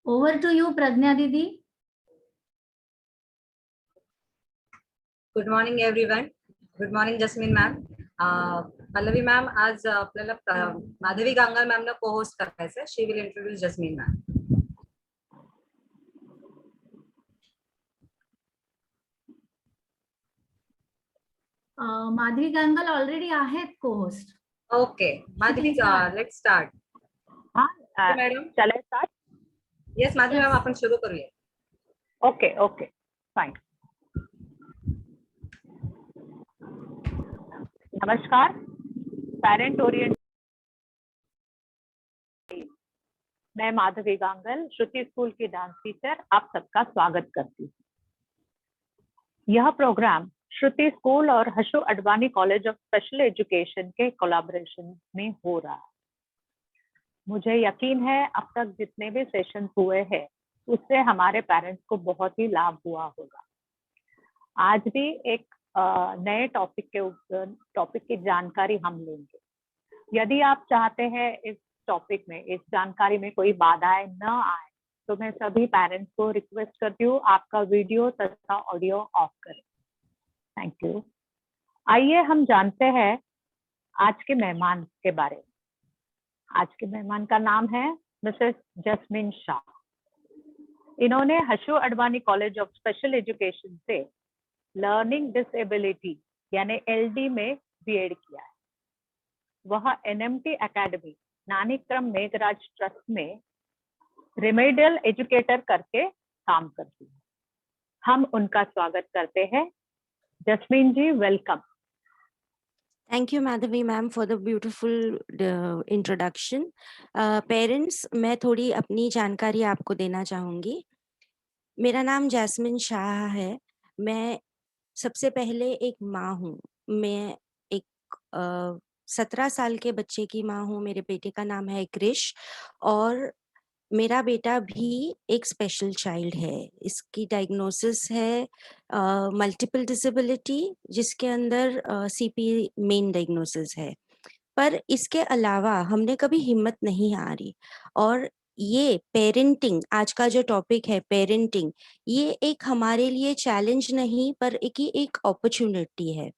Over to you प्रज्ञा दीदी। Good morning everyone. Good morning jasmine ma'am. Pallavi ma'am, आज आपल्याला Madhavi Gangal ma'am को होस्ट करायचं. She will introduce jasmine ma'am. Madhavi Gangal already आहेत को host. Okay Madhavi, let's start. Madam चला स्टार्ट. येस माधवी मॅम, आपण सुरू करूया. Okay okay fine. नमस्कार. पेरेंट ओरिएंटेड, मैं माधवी गांगल, श्रुति स्कूल की डांस टीचर, आप सबका स्वागत करती हूँ. यह प्रोग्राम श्रुति स्कूल और Hashu Advani college of special education के कोलैबोरेशन में हो रहा है. मुझे यकीन है अब तक जितने भी सेशन हुए हैं उससे हमारे पेरेंट्स को बहुत ही लाभ हुआ होगा. आज भी एक नए टॉपिक की जानकारी हम लेंगे. यदि आप चाहते हैं इस टॉपिक में, इस जानकारी में कोई बाधाएं न आए, तो मैं सभी पेरेंट्स को रिक्वेस्ट करती हूँ आपका वीडियो तथा ऑडियो ऑफ करें. Thank you. आइए हम जानते हैं आज के मेहमान के बारे में. आज के मेहमान का नाम है मिसेस जस्मीन शाह. इन्होंने Hashu Advani college of special education से लर्निंग डिसेबिलिटी यानी LD में बीएड किया है. वह NMT academy Nanikram Meghraj trust में रिमेडियल एजुकेटर करके काम करती है. हम उनका स्वागत करते हैं. Jasmine ji, welcome. Thank you, Madhavi ma'am, for the beautiful introduction. Parents, मैं थोड़ी अपनी जानकारी आपको देना चाहूँगी. मेरा नाम जैस्मिन शाह है. मैं सबसे पहले एक माँ हूँ. मैं एक 17 साल के बच्चे की माँ हूँ. मेरे बेटे का नाम है क्रिश और मेरा बेटा भी एक स्पेशल चाइल्ड है. इसकी डायग्नोसिस है मल्टीपल डिसेबिलिटी, जिसके अंदर CP मेन डायग्नोसिस है. पर इसके अलावा हमने कभी हिम्मत नहीं हारी. और ये पेरेंटिंग, आज का जो टॉपिक है पेरेंटिंग, ये एक हमारे लिए चैलेंज नहीं पर एक अपॉर्चुनिटी है.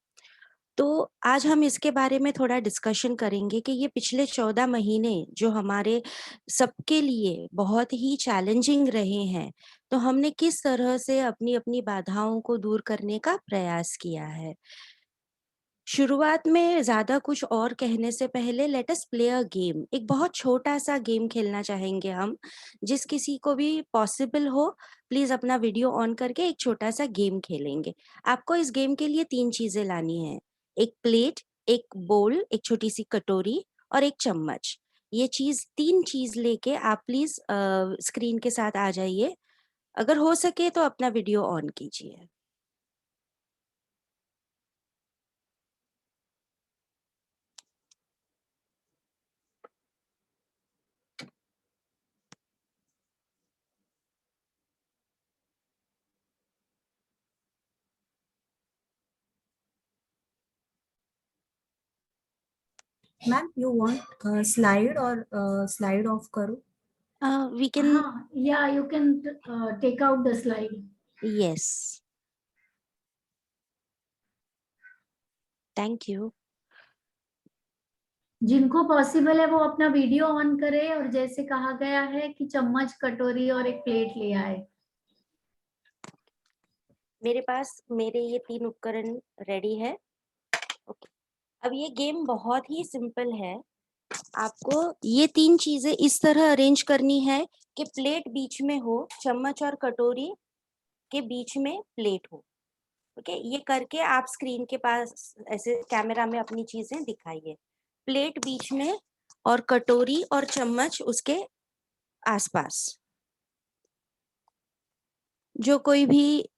तो आज हम इसके बारे में थोड़ा डिस्कशन करेंगे कि ये पिछले 14 महीने जो हमारे सबके लिए बहुत ही चैलेंजिंग रहे हैं, तो हमने किस तरह से अपनी अपनी बाधाओं को दूर करने का प्रयास किया है. शुरुआत में ज्यादा कुछ और कहने से पहले let us play a game. एक बहुत छोटा सा गेम खेलना चाहेंगे हम. जिस किसी को भी पॉसिबल हो, प्लीज अपना वीडियो ऑन करके एक छोटा सा गेम खेलेंगे. आपको इस गेम के लिए 3 चीजें लानी है. एक प्लेट, एक बोल, एक छोटी सी कटोरी और एक चम्मच. ये 3 चीज लेके आप प्लीज स्क्रीन के साथ आ जाइए. अगर हो सके तो अपना वीडियो ऑन कीजिए. मैम, यू वांट स्लाइड और स्लाइड ऑफ करो? We can. Yeah, you can take out the slide. Yes. Thank you. जिनको पॉसिबल है वो अपना वीडियो ऑन करे और जैसे कहा गया है कि चम्मच, कटोरी और एक प्लेट ले आए. मेरे पास मेरे ये 3 उपकरण रेडी है. ओके. अब ये गेम बहुत ही सिंपल है. आपको ये 3 चीजें इस तरह अरेंज करनी है कि प्लेट बीच में हो, चम्मच और कटोरी के बीच में प्लेट हो. ओके. ये करके आप स्क्रीन के पास ऐसे कैमरा में अपनी चीजें दिखाइए. प्लेट बीच में और कटोरी और चम्मच उसके आसपास. जो कोई भी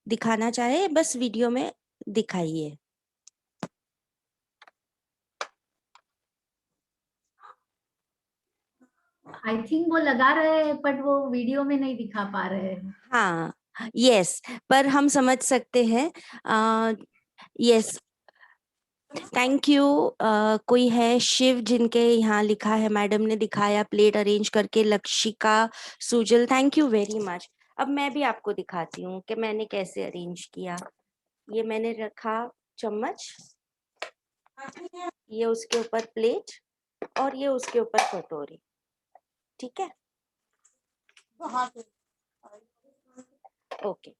दिखाना चाहे बस वीडियो में दिखाइए. आई थिंक वो लगा रहे हैं बट वो वीडियो में नहीं दिखा पा रहे हैं. हाँ, यस, पर हम समझ सकते हैं. Yes, thank you. कोई है शिव जिनके यहाँ लिखा है, मैडम ने दिखाया प्लेट अरेंज करके, Lakshika, Sujal, thank you very much. अब मैं भी आपको दिखाती हूँ कि मैंने कैसे अरेंज किया। ये मैंने रखा चम्मच, ये उसके ऊपर प्लेट और ये उसके ऊपर कटोरी, ठीक है। ओके,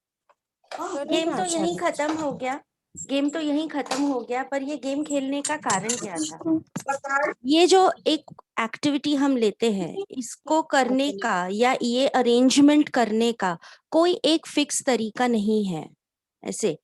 गेम तो यहीं खत्म हो गया, गेम तो यहीं खत्म हो गया। पर ये गेम खेलने का कारण क्या था? ये जो एक एक्टिविटी हम लेते हैं, इसको करने का या ये अरेंजमेंट करने का कोई एक फिक्स तरीका नहीं है। ऐसे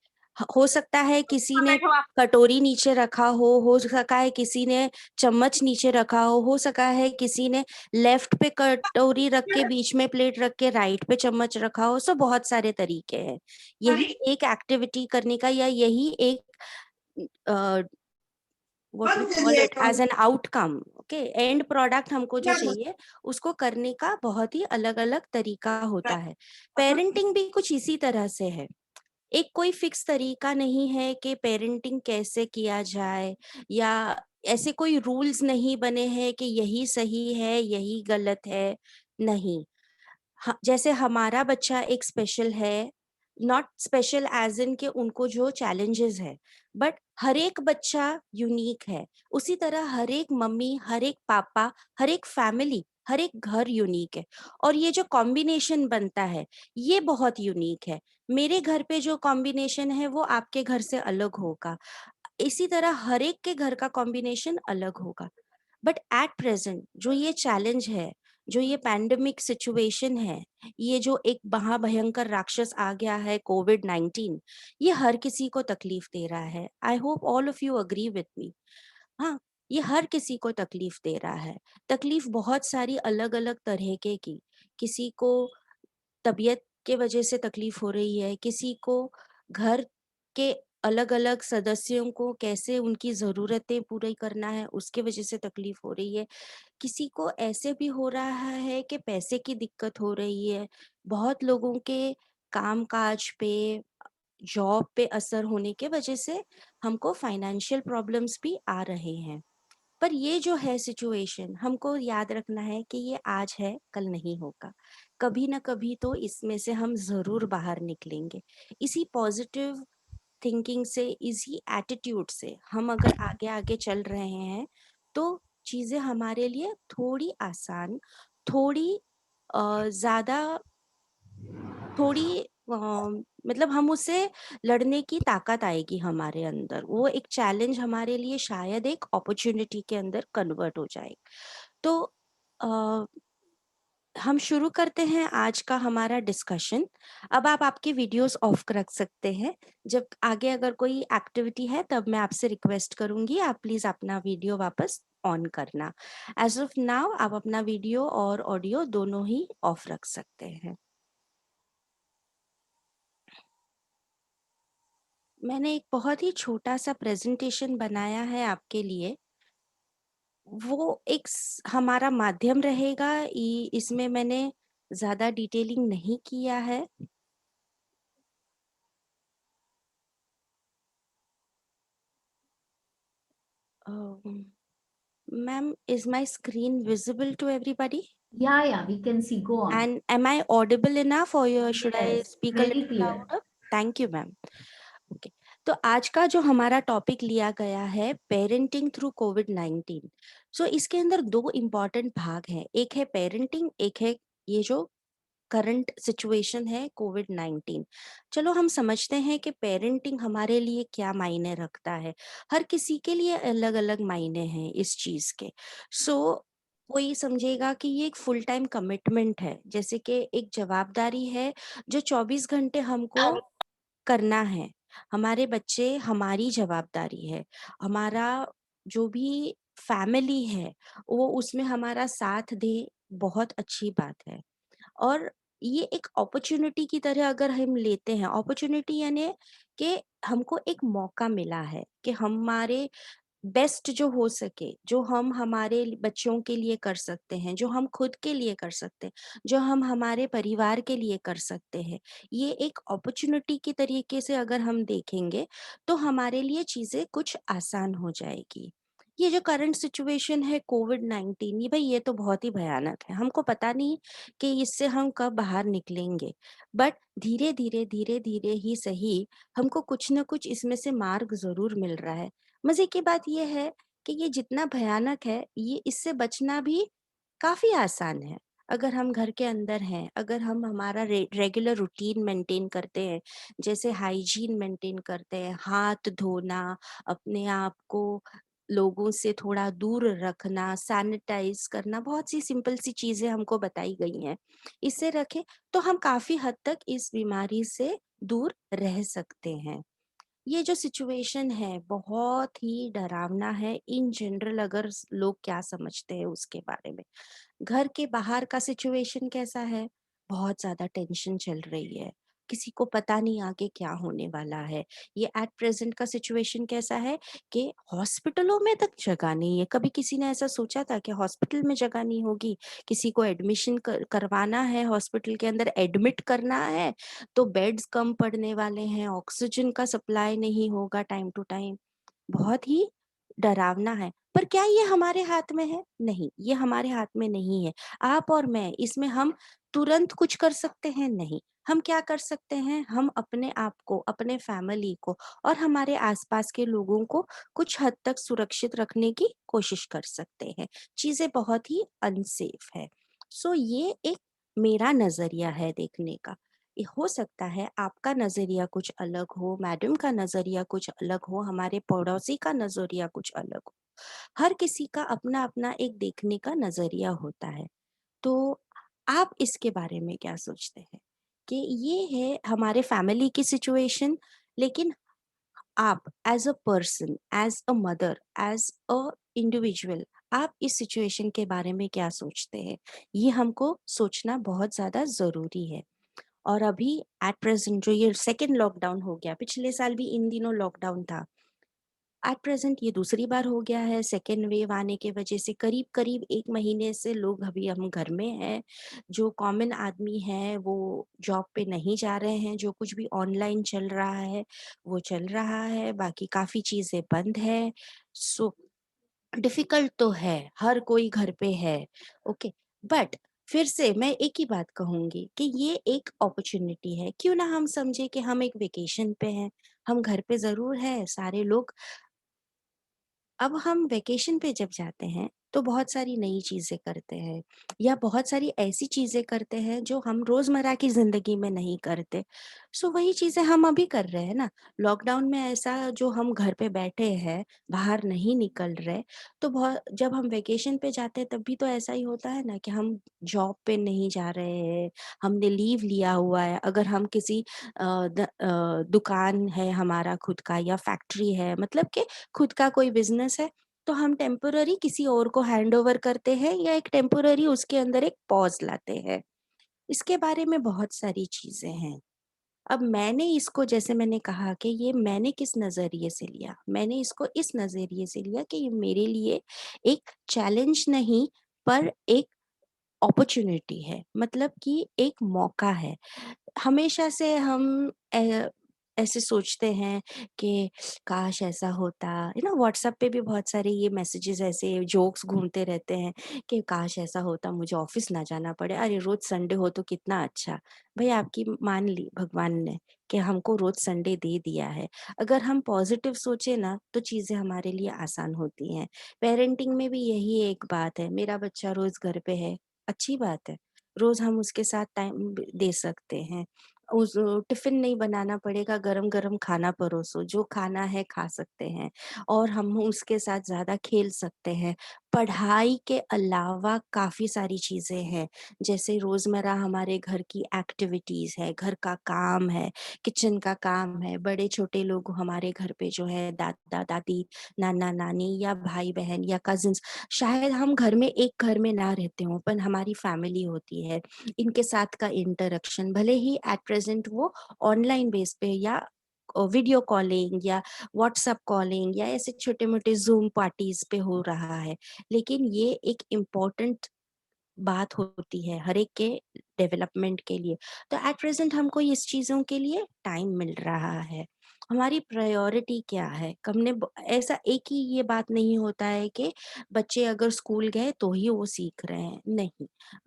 हो सकता है किसी ने कटोरी नीचे रखा हो सका है किसी ने चम्मच नीचे रखा हो सका है किसी ने लेफ्ट पे कटोरी रख के बीच में प्लेट रख के राइट पे चम्मच रखा हो। सो बहुत सारे तरीके हैं। यही एक एक्टिविटी करने का या यही एक what we call it as an outcome, okay, and product हमको जो चाहिए उसको करने का बहुत ही अलग अलग तरीका होता है। पेरेंटिंग भी कुछ इसी तरह से है। एक कोई फिक्स तरीका नहीं है कि पेरेंटिंग कैसे किया जाए, या ऐसे कोई रूल्स नहीं बने हैं कि यही सही है यही गलत है। नहीं, जैसे हमारा बच्चा एक स्पेशल है, नॉट स्पेशल एज इन के उनको जो चैलेंजेस है, बट हर एक बच्चा यूनिक है। उसी तरह हर एक मम्मी, हर एक पापा, हर एक फैमिली, हर एक घर यूनिक है। और ये जो कॉम्बिनेशन बनता है ये बहुत यूनिक है। मेरे घर पे जो कॉम्बिनेशन है वो आपके घर से अलग होगा, इसी तरह हर एक के घर का कॉम्बिनेशन अलग होगा। बट एट प्रेजेंट जो ये चैलेंज है, जो ये पैंडेमिक सिचुएशन है, ये जो एक महाभयंकर राक्षस आ गया है कोविड-19, ये हर किसी को तकलीफ दे रहा है। I hope all of you agree with me. हाँ, ये हर किसी को तकलीफ दे रहा है। तकलीफ बहुत सारी अलग अलग तरह के की, किसी को तबीयत के वजह से तकलीफ हो रही है, किसी को घर के अलग अलग सदस्यों को कैसे उनकी ज़रूरतें पूरी करना है उसके वजह से तकलीफ हो रही है, किसी को ऐसे भी हो रहा है कि पैसे की दिक्कत हो रही है। बहुत लोगों के काम काज पे, जॉब पे असर होने के वजह से हमको फाइनेंशियल प्रॉब्लम्स भी आ रहे हैं। पर ये जो है सिचुएशन, हमको याद रखना है कि ये आज है कल नहीं होगा। कभी ना कभी तो इसमें से हम जरूर बाहर निकलेंगे। इसी पॉजिटिव थिंकिंग से, इसी एटीट्यूड से हम अगर आगे आगे चल रहे हैं तो चीजें हमारे लिए थोड़ी आसान, थोड़ी ज्यादा, थोड़ी मतलब हम उससे लड़ने की ताकत आएगी हमारे अंदर। वो एक चैलेंज हमारे लिए शायद एक अपॉर्चुनिटी के अंदर कन्वर्ट हो जाए। तो अ, हम शुरू करते हैं आज का हमारा डिस्कशन। अब आप आपके वीडियोस ऑफ रख सकते हैं। जब आगे अगर कोई एक्टिविटी है तब मैं आपसे रिक्वेस्ट करूंगी आप प्लीज अपना वीडियो वापस ऑन करना। एज ऑफ नाउ आप अपना वीडियो और ऑडियो दोनों ही ऑफ रख सकते हैं। मैंने एक बहुत ही छोटा सा प्रेजेंटेशन बनाया है आपके लिए। वो एक हमारा माध्यम रहेगा, इसमें मैंने ज्यादा डिटेलिंग नहीं किया है। Ma'am, is my screen visible to everybody? Yeah, we can see. Go on. And am I audible enough or should I Yes, speak a very little clear. Louder? Thank you ma'am. Okay, तो आज का जो हमारा topic लिया गया है parenting through कोविड-19। सो इसके अंदर दो इम्पॉर्टेंट भाग हैं, एक है पेरेंटिंग, एक है ये जो करंट सिचुएशन है कोविड-19। चलो हम समझते हैं कि पेरेंटिंग हमारे लिए क्या मायने रखता है। हर किसी के लिए अलग अलग मायने हैं इस चीज के। सो कोई समझेगा कि ये एक फुल टाइम कमिटमेंट है, जैसे कि एक जवाबदारी है जो 24 घंटे हमको करना है। हमारे बच्चे हमारी जवाबदारी है। हमारा जो भी फैमिली है वो उसमें हमारा साथ दे, बहुत अच्छी बात है। और ये एक अपॉर्चुनिटी की तरह अगर हम लेते हैं, अपॉर्चुनिटी यानी कि हमको एक मौका मिला है कि हमारे बेस्ट जो हो सके, जो हम हमारे बच्चों के लिए कर सकते हैं, जो हम खुद के लिए कर सकते हैं, जो हम हमारे परिवार के लिए कर सकते हैं, ये एक अपॉर्चुनिटी की तरीके से अगर हम देखेंगे तो हमारे लिए चीजें कुछ आसान हो जाएगी। ये जो करंट सिचुएशन है कोविड-19, ये भाई ये तो बहुत ही भयानक है। हमको पता नहीं कि इससे हम कब बाहर निकलेंगे, बट धीरे धीरे धीरे धीरे ही सही हमको कुछ ना कुछ इसमें से मार्ग जरूर मिल रहा है। मजे की बात ये है कि ये जितना भयानक है, ये इससे बचना भी काफी आसान है। अगर हम घर के अंदर हैं, अगर हम हमारा रेगुलर रूटीन मेंटेन करते हैं, जैसे हाइजीन मेंटेन करते हैं, हाथ धोना, अपने आप को लोगों से थोड़ा दूर रखना, सैनिटाइज करना, बहुत सी सिंपल सी चीजें हमको बताई गई हैं। इससे रखें तो हम काफी हद तक इस बीमारी से दूर रह सकते हैं। ये जो सिचुएशन है बहुत ही डरावना है इन जनरल, अगर लोग क्या समझते हैं उसके बारे में। घर के बाहर का सिचुएशन कैसा है? बहुत ज्यादा टेंशन चल रही है, किसी को पता नहीं आगे क्या होने वाला है। ये एट प्रेजेंट का सिचुएशन कैसा है कि हॉस्पिटलों में तक जगह नहीं है। कभी किसी ने ऐसा सोचा था कि हॉस्पिटल में जगह नहीं होगी? किसी को एडमिशन करवाना है, हॉस्पिटल के अंदर एडमिट करना है, तो बेड्स कम पड़ने वाले हैं, ऑक्सीजन का सप्लाई नहीं होगा टाइम टू टाइम। बहुत ही डरावना है। पर क्या ये हमारे हाथ में है? नहीं, ये हमारे हाथ में नहीं है। आप और मैं इसमें हम तुरंत कुछ कर सकते हैं? नहीं। हम क्या कर सकते हैं? हम अपने आप को, अपने फैमिली को और हमारे आसपास के लोगों को कुछ हद तक सुरक्षित रखने की कोशिश कर सकते हैं। चीजें बहुत ही अनसेफ है। सो ये एक मेरा नजरिया है देखने का। ये हो सकता है आपका नजरिया कुछ अलग हो, मैडम का नजरिया कुछ अलग हो, हमारे पड़ोसी का नजरिया कुछ अलग हो। हर किसी का अपना अपना एक देखने का नजरिया होता है। तो आप इसके बारे में क्या सोचते हैं कि ये है हमारे फैमिली की सिचुएशन, लेकिन आप as a person, as a mother, as a individual, आप इस सिचुएशन के बारे में क्या सोचते हैं? ये हमको सोचना बहुत ज्यादा जरूरी है। और अभी एट प्रेजेंट जो ये सेकेंड लॉकडाउन हो गया, पिछले साल भी इन दिनों लॉकडाउन था, एट प्रेजेंट ये दूसरी बार हो गया है। सेकेंड वेव आने के वजह से करीब करीब 1 महीने से लोग अभी हम घर में हैं। जो कॉमन आदमी है वो जॉब पे नहीं जा रहे हैं, जो कुछ भी ऑनलाइन चल रहा है वो चल रहा है, बाकी काफी चीजें बंद है। सो डिफिकल्ट तो है, हर कोई घर पे है। ओके, बट फिर से मैं एक ही बात कहूंगी कि ये एक अपॉर्चुनिटी है। क्यों ना हम समझे कि हम एक वेकेशन पे हैं, हम घर पे जरूर है सारे लोग। अब हम वेकेशन पे जब जाते हैं तो बहुत सारी नई चीजें करते हैं, या बहुत सारी ऐसी चीजें करते हैं जो हम रोजमर्रा की जिंदगी में नहीं करते। सो वही चीजें हम अभी कर रहे हैं ना। लॉकडाउन में ऐसा जो हम घर पे बैठे हैं, बाहर नहीं निकल रहे, तो बहुत जब हम वेकेशन पे जाते हैं तब भी तो ऐसा ही होता है ना कि हम जॉब पे नहीं जा रहे हैं, हमने लीव लिया हुआ है। अगर हम किसी दुकान है हमारा खुद का या फैक्ट्री है, मतलब कि खुद का कोई बिजनेस है, तो हम टेम्पोररी किसी और को हैंड ओवर करते हैं या एक टेम्पोररी उसके अंदर एक पॉज लाते हैं। इसके बारे में बहुत सारी चीजें हैं। अब मैंने इसको, जैसे मैंने कहा कि ये मैंने किस नजरिए से लिया, मैंने इसको इस नजरिए से लिया कि ये मेरे लिए एक चैलेंज नहीं, पर एक अपॉर्चुनिटी है, मतलब कि एक मौका है। हमेशा से हम ऐसे सोचते हैं कि काश ऐसा होता है ना। व्हाट्सएप पे भी बहुत सारे ये मैसेजेस, ऐसे जोक्स घूमते रहते हैं कि काश ऐसा होता, मुझे ऑफिस ना जाना पड़े, अरे रोज संडे हो तो कितना अच्छा। भाई आपकी मान ली भगवान ने कि हमको रोज संडे दे दिया है। अगर हम पॉजिटिव सोचे ना तो चीजें हमारे लिए आसान होती हैं। पेरेंटिंग में भी यही एक बात है। मेरा बच्चा रोज घर पे है, अच्छी बात है, रोज हम उसके साथ टाइम दे सकते हैं। उस टिफिन नहीं बनाना पड़ेगा, गरम गरम खाना परोसो, जो खाना है खा सकते हैं, और हम उसके साथ ज्यादा खेल सकते हैं। पढ़ाई के अलावा काफी सारी चीजें हैं, जैसे रोजमर्रा हमारे घर की एक्टिविटीज है, घर का काम है, किचन का काम है, बड़े छोटे लोग हमारे घर पे जो है, दादा दादी, नाना नानी या भाई बहन या कजिन्स, शायद हम घर में एक घर में ना रहते हों पर हमारी फैमिली होती है। इनके साथ का इंटरेक्शन भले ही एट प्रेजेंट वो ऑनलाइन बेस पे या वीडियो कॉलिंग या व्हाट्सएप कॉलिंग या ऐसे छोटे मोटे जूम पार्टीज पे हो रहा है, लेकिन ये एक इम्पोर्टेंट बात होती है हर एक के डेवलपमेंट के लिए। तो एट प्रेजेंट हमको इस चीजों के लिए टाइम मिल रहा है। हमारी प्रायोरिटी क्या है? ऐसा एक ही ये बात नहीं होता है कि बच्चे अगर स्कूल गए तो ही वो सीख रहे हैं, नहीं।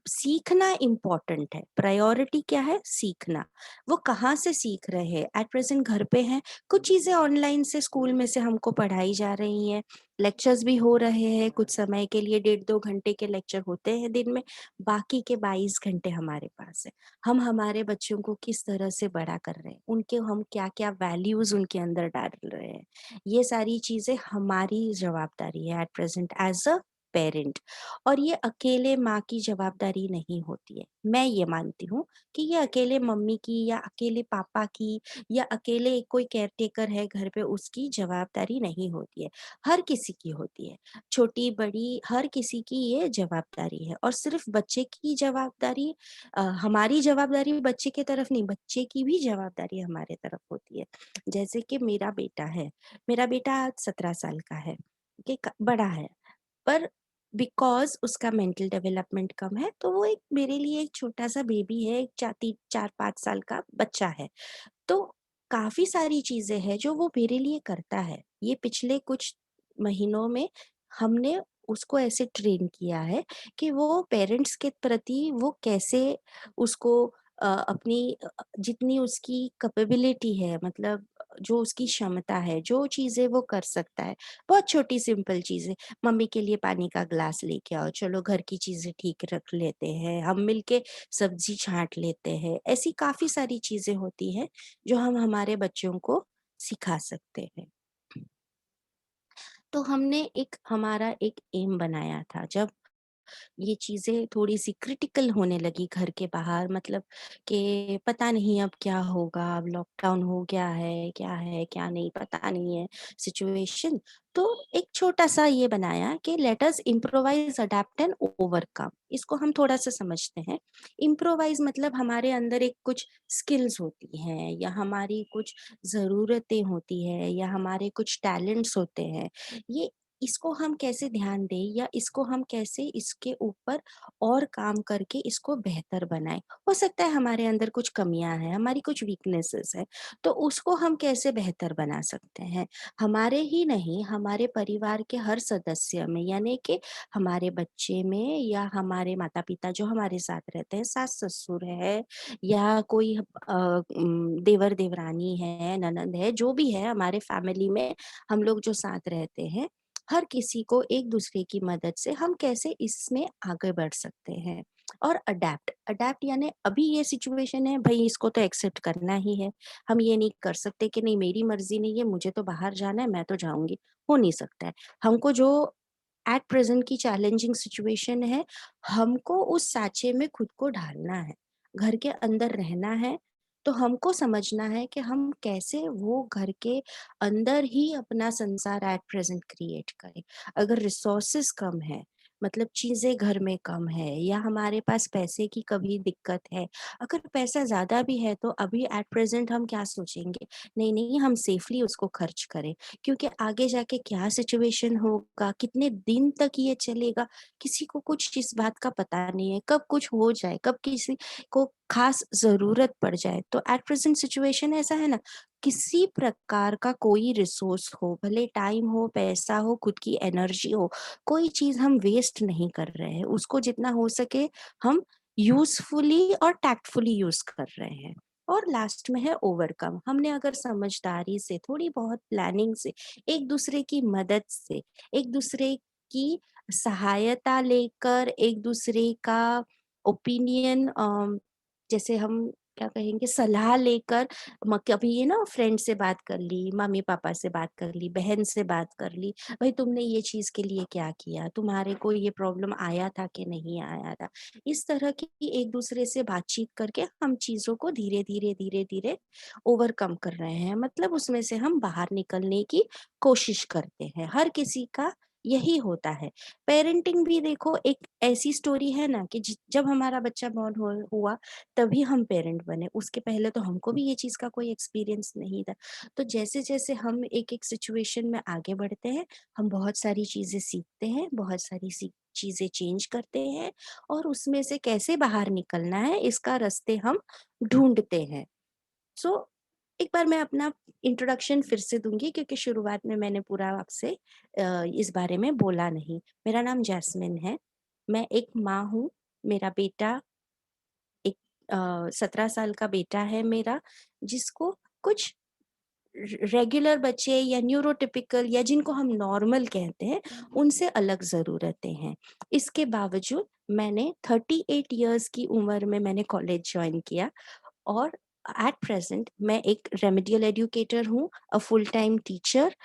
सीखना इम्पोर्टेंट है, प्रायोरिटी क्या है? सीखना। वो कहाँ से सीख रहे हैं? एट प्रेजेंट घर पे हैं, कुछ चीजें ऑनलाइन से स्कूल में से हमको पढ़ाई जा रही हैं, लेक्चर्स भी हो रहे हैं, कुछ समय के लिए 1.5-2 घंटे के लेक्चर होते हैं दिन में, बाकी के 22 घंटे हमारे पास है। हम हमारे बच्चों को किस तरह से बड़ा कर रहे हैं, उनके हम क्या क्या वैल्यूज उनके अंदर डाल रहे हैं, ये सारी चीजें हमारी जवाबदारी है at present as a parent. और ये अकेले माँ की जवाबदारी नहीं होती है। मैं ये मानती हूँ कि ये अकेले मम्मी की या अकेले पापा की या अकेले कोई केयरटेकर है घर पे उसकी जवाबदारी नहीं होती है, हर किसी की होती है। छोटी बड़ी हर किसी की ये जवाबदारी है। और सिर्फ बच्चे की जवाबदारी, हमारी जवाबदारी बच्चे की तरफ नहीं, बच्चे की भी जवाबदारी हमारे तरफ होती है। जैसे कि मेरा बेटा है, मेरा बेटा आज 17 साल का है, कि बड़ा है, पर बिकॉज उसका मेंटल डेवलपमेंट कम है तो वो एक मेरे लिए एक छोटा सा बेबी है, एक 4-5 साल का बच्चा है। तो काफी सारी चीजें हैं जो वो मेरे लिए करता है। ये पिछले कुछ महीनों में हमने उसको ऐसे ट्रेन किया है कि वो पेरेंट्स के प्रति वो कैसे उसको अपनी जितनी उसकी कैपेबिलिटी है, मतलब जो उसकी क्षमता है, जो चीजें वो कर सकता है, बहुत छोटी सिंपल चीजें, मम्मी के लिए पानी का ग्लास लेके आओ, चलो घर की चीजें ठीक रख लेते हैं, हम मिलके सब्जी छांट लेते हैं। ऐसी काफी सारी चीजें होती हैं जो हम हमारे बच्चों को सिखा सकते हैं। तो हमने हमारा एक एम बनाया था, जब ये चीजें थोड़ी सी क्रिटिकल होने लगी घर के बाहर, मतलब कि पता नहीं अब क्या होगा, अब लॉकडाउन हो गया है क्या नहीं पता नहीं है सिचुएशन। तो एक छोटा सा ये बनाया कि let us improvise, adapt and overcome. इसको हम थोड़ा सा समझते हैं। इम्प्रोवाइज मतलब हमारे अंदर एक कुछ स्किल्स होती हैं या हमारी कुछ जरूरतें होती है या हमारे कुछ टैलेंट्स होते हैं, ये इसको हम कैसे ध्यान दें या इसको हम कैसे इसके ऊपर और काम करके इसको बेहतर बनाएं। हो सकता है हमारे अंदर कुछ कमियां हैं, हमारी कुछ वीकनेसेस है, तो उसको हम कैसे बेहतर बना सकते हैं। हमारे ही नहीं, हमारे परिवार के हर सदस्य में, यानी कि हमारे बच्चे में या हमारे माता पिता जो हमारे साथ रहते हैं, सास ससुर है या कोई देवर देवरानी है, ननंद है, जो भी है हमारे फैमिली में, हम लोग जो साथ रहते हैं, हर किसी को एक दूसरे की मदद से हम कैसे इसमें आगे बढ़ सकते हैं। और अडेप्ट, अडेप्ट यानी अभी ये सिचुएशन है भाई, इसको तो एक्सेप्ट करना ही है। हम ये नहीं कर सकते कि नहीं मेरी मर्जी नहीं है, मुझे तो बाहर जाना है, मैं तो जाऊंगी, हो नहीं सकता है। हमको जो एट प्रेजेंट की चैलेंजिंग सिचुएशन है, हमको उस साँचे में खुद को ढालना है, घर के अंदर रहना है। तो हमको समझना है कि हम कैसे वो घर के अंदर ही अपना संसार एट प्रेजेंट क्रिएट करें। अगर रिसोर्सेस कम है, मतलब चीजें घर में कम है या हमारे पास पैसे की कभी दिक्कत है, अगर पैसा ज्यादा भी है तो अभी एट प्रेजेंट हम क्या सोचेंगे, नहीं नहीं हम सेफली उसको खर्च करें, क्योंकि आगे जाके क्या सिचुएशन होगा, कितने दिन तक ये चलेगा, किसी को कुछ इस बात का पता नहीं है, कब कुछ हो जाए, कब किसी को खास जरूरत पड़ जाए। तो एट प्रेजेंट सिचुएशन ऐसा है ना, किसी प्रकार का कोई रिसोर्स हो, भले टाइम हो, पैसा हो, खुद की एनर्जी हो, कोई चीज हम वेस्ट नहीं कर रहे हैं, उसको जितना हो सके हम यूजफुली और टैक्टफुली यूज कर रहे हैं। और लास्ट में है ओवरकम। हमने अगर समझदारी से, थोड़ी बहुत प्लानिंग से, एक दूसरे की मदद से, एक दूसरे की सहायता लेकर, एक दूसरे का ओपिनियन, जैसे हम क्या कहेंगे, सलाह लेकर, कभी ये ना फ्रेंड से बात कर ली, मम्मी पापा से बात कर ली, बहन से बात कर ली, भाई तुमने ये चीज के लिए क्या किया, तुम्हारे को ये प्रॉब्लम आया था कि नहीं आया था। इस तरह की एक दूसरे से बातचीत करके हम चीजों को धीरे धीरे धीरे धीरे ओवरकम कर रहे हैं, मतलब उसमें से हम बाहर निकलने की कोशिश करते हैं। हर किसी का यही होता है। पेरेंटिंग भी देखो एक ऐसी स्टोरी है ना कि जब हमारा बच्चा बॉर्न हुआ तभी हम पेरेंट बने, उसके पहले तो हमको भी ये चीज का कोई एक्सपीरियंस नहीं था। तो जैसे जैसे हम एक एक सिचुएशन में आगे बढ़ते हैं, हम बहुत सारी चीजें सीखते हैं, बहुत सारी चीजें चेंज करते हैं, और उसमें से कैसे बाहर निकलना है इसका रास्ते हम ढूंढते हैं। सो एक बार मैं अपना इंट्रोडक्शन फिर से दूंगी, क्योंकि शुरुआत में मैंने पूरा आपसे इस बारे में बोला नहीं। मेरा नाम जैस्मिन है, मैं एक माँ हूँ। मेरा बेटा एक 17 साल का बेटा है मेरा, जिसको कुछ रेगुलर बच्चे या न्यूरोटिपिकल या जिनको हम नॉर्मल कहते हैं उनसे अलग ज़रूरतें हैं। इसके बावजूद मैंने 38 इयर्स की उम्र में मैंने कॉलेज ज्वाइन किया, और एट प्रेजेंट मैं एक रेमेडियल एजुकेटर हूँ, अ फुल टाइम टीचर।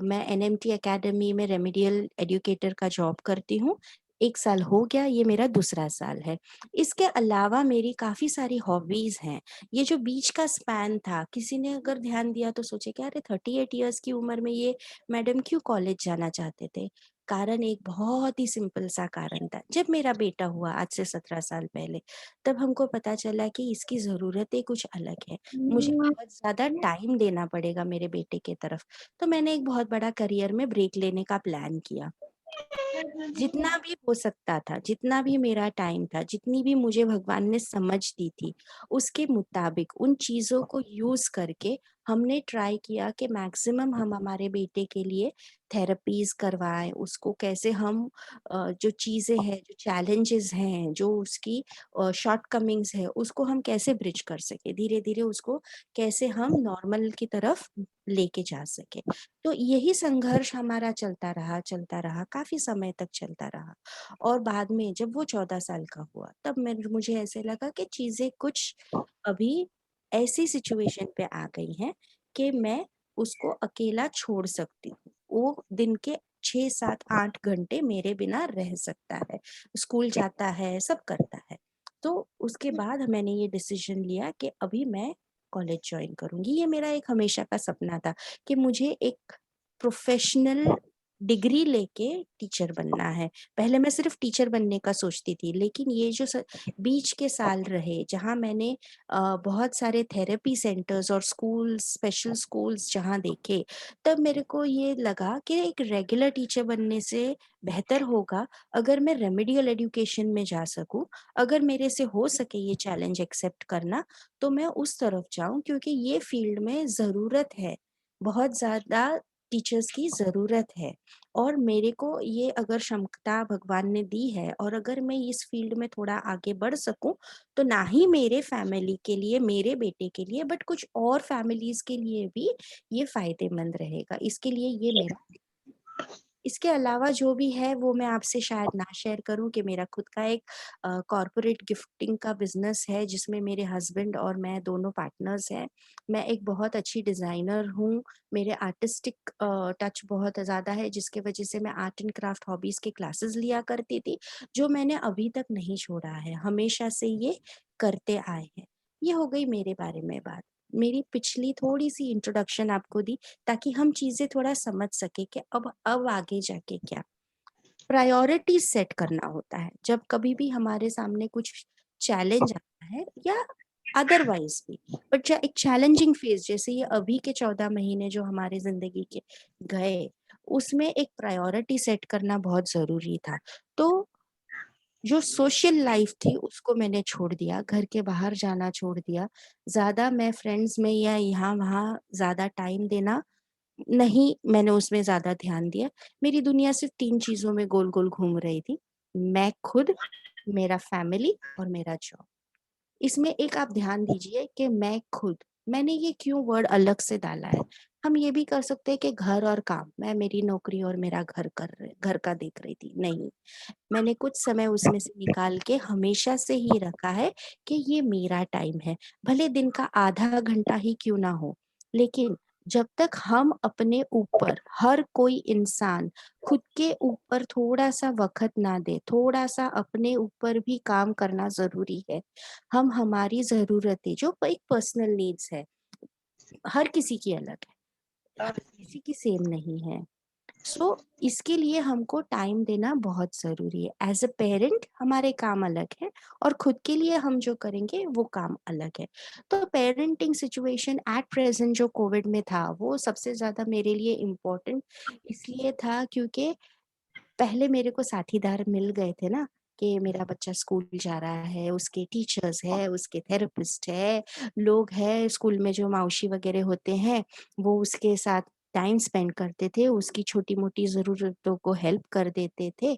मैं एनएमटी एकेडमी में रेमेडियल एजुकेटर का जॉब करती हूँ। 1 साल हो गया, ये मेरा दूसरा साल है। इसके अलावा मेरी काफ़ी सारी हॉबीज़ हैं। ये जो बीच का स्पैन था, किसी ने अगर ध्यान दिया तो सोचे कि अरे 38 इयर्स की उम्र में ये मैडम क्यों कॉलेज जाना चाहते थे? कारण एक बहुत ही सिंपल सा कारण था। जब मेरा बेटा हुआ आज से 17 साल पहले, तब हमको पता चला कि इसकी ज़रूरतें कुछ अलग है। मुझे बहुत ज़्यादा टाइम देना पड़ेगा मेरे बेटे के तरफ। तो मैंने एक बहुत बड़ा करियर में ब्रेक लेने का प्लान किया। जितना भी हो सकता था, जितना भी मेरा टाइम था, जितनी भी मुझे भगवान ने समझ दी थी, उसके मुताबिक उन चीज़ों को यूज़ करके हमने ट्राई किया कि मैक्सिमम हम हमारे बेटे के लिए थेरेपीज़ करवाएँ, उसको कैसे हम जो चीज़ें हैं, जो चैलेंजेस हैं, जो उसकी शॉर्टकमिंग्स है, उसको हम कैसे ब्रिज कर सकें, धीरे-धीरे उसको कैसे हम नॉर्मल की तरफ लेके जा सकें। तो यही संघर्ष हमारा चलता रहा, काफ़ी समय तक चलता रहा, और बाद में जब वो 14 साल का हुआ, तब मुझे ऐसे लगा कि चीज़ें कुछ अभी ऐसी सिचुएशन पे आ गई हैं कि मैं उसको अकेला छोड़ सकती हूँ। वो दिन के 6, 7, 8 घंटे मेरे बिना रह सकता है, स्कूल जाता है, सब करता है। तो उसके बाद मैंने ये डिसीजन लिया कि अभी मैं कॉलेज जॉइन करूँगी। ये मेरा एक हमेशा का सपना था कि मुझे एक प्रोफेशनल डिग्री लेके टीचर बनना है। पहले मैं सिर्फ टीचर बनने का सोचती थी, लेकिन ये जो बीच के साल रहे जहाँ मैंने बहुत सारे थेरेपी सेंटर्स और स्कूल्स, स्पेशल स्कूल्स जहाँ देखे, तब मेरे को ये लगा कि एक रेगुलर टीचर बनने से बेहतर होगा अगर मैं रेमेडियल एजुकेशन में जा सकूं। अगर मेरे से हो सके ये चैलेंज एक्सेप्ट करना, तो मैं उस तरफ जाऊं, क्योंकि ये फील्ड में ज़रूरत है, बहुत ज़्यादा टीचर्स की ज़रूरत है। और मेरे को ये अगर क्षमता भगवान ने दी है, और अगर मैं इस फील्ड में थोड़ा आगे बढ़ सकूं, तो ना ही मेरे फैमिली के लिए, मेरे बेटे के लिए, बट कुछ और फैमिलीज के लिए भी ये फायदेमंद रहेगा। इसके लिए ये मेरा, इसके अलावा जो भी है वो मैं आपसे शायद ना शेयर करूं कि मेरा खुद का एक कॉर्पोरेट गिफ्टिंग का बिजनेस है, जिसमें मेरे हस्बैंड और मैं दोनों पार्टनर्स हैं। मैं एक बहुत अच्छी डिज़ाइनर हूँ। मेरे आर्टिस्टिक टच बहुत ज़्यादा है, जिसके वजह से मैं आर्ट एंड क्राफ्ट हॉबीज़ के क्लासेस लिया करती थी, जो मैंने अभी तक नहीं छोड़ा है, हमेशा से ये करते आए हैं। ये हो गई मेरे बारे में बात। मेरी पिछली थोड़ी-सी इंट्रोडक्शन आपको दी, ताकि हम चीज़ें थोड़ा समझ सकें कि अब आगे जाके क्या। प्रायोरिटीज़ सेट करना होता है। जब कभी भी हमारे सामने कुछ चैलेंज आता है, या अदरवाइज़ भी, बट एक चैलेंजिंग फेज़ जैसे ये अभी के 14 महीने जो हमारे ज़िंदगी के गए, उसमें एक प्रायोरिटी सेट करना बहुत ज़रूरी था। तो जो सोशल लाइफ थी उसको मैंने छोड़ दिया, घर के बाहर जाना छोड़ दिया। ज़्यादा मैं फ्रेंड्स में या यहाँ-वहाँ ज़्यादा टाइम देना नहीं, मैंने उसमें ज़्यादा ध्यान दिया। मेरी दुनिया सिर्फ़ 3 चीज़ों में गोल-गोल घूम रही थी। मैं खुद, मेरा फैमिली और मेरा जॉब। इसमें एक आप ध्यान दीजिए कि मैं खुद, मैंने ये क्यों वर्ड अलग से डाला है। हम ये भी कर सकते हैं कि घर और काम, मैं मेरी नौकरी और मेरा घर का देख रही थी, नहीं। मैंने कुछ समय उसमें से निकाल के हमेशा से ही रखा है कि ये मेरा टाइम है, भले दिन का आधा घंटा ही क्यों ना हो। लेकिन जब तक हम अपने ऊपर, हर कोई इंसान खुद के ऊपर थोड़ा-सा वक़्त ना दे, थोड़ा-सा अपने ऊपर भी काम करना ज़रूरी है। हम हमारी ज़रूरतें, जो एक पर्सनल नीड्स है, हर किसी की अलग है, किसी की सेम नहीं है। सो इसके लिए हमको टाइम देना बहुत ज़रूरी है। एज़ अ पेरेंट हमारे काम अलग है और खुद के लिए हम जो करेंगे वो काम अलग है। तो पेरेंटिंग सिचुएशन एट प्रेज़ेंट जो कोविड में था, वो सबसे ज़्यादा मेरे लिए इम्पोर्टेंट इसलिए था क्योंकि पहले मेरे को साथीदार मिल गए थे ना, कि मेरा बच्चा स्कूल जा रहा है, उसके टीचर्स है, उसके थेरेपिस्ट है, लोग हैं स्कूल में जो मौसी वगैरह होते हैं, वो उसके साथ टाइम स्पेंड करते थे, उसकी छोटी-मोटी ज़रूरतों को हेल्प कर देते थे।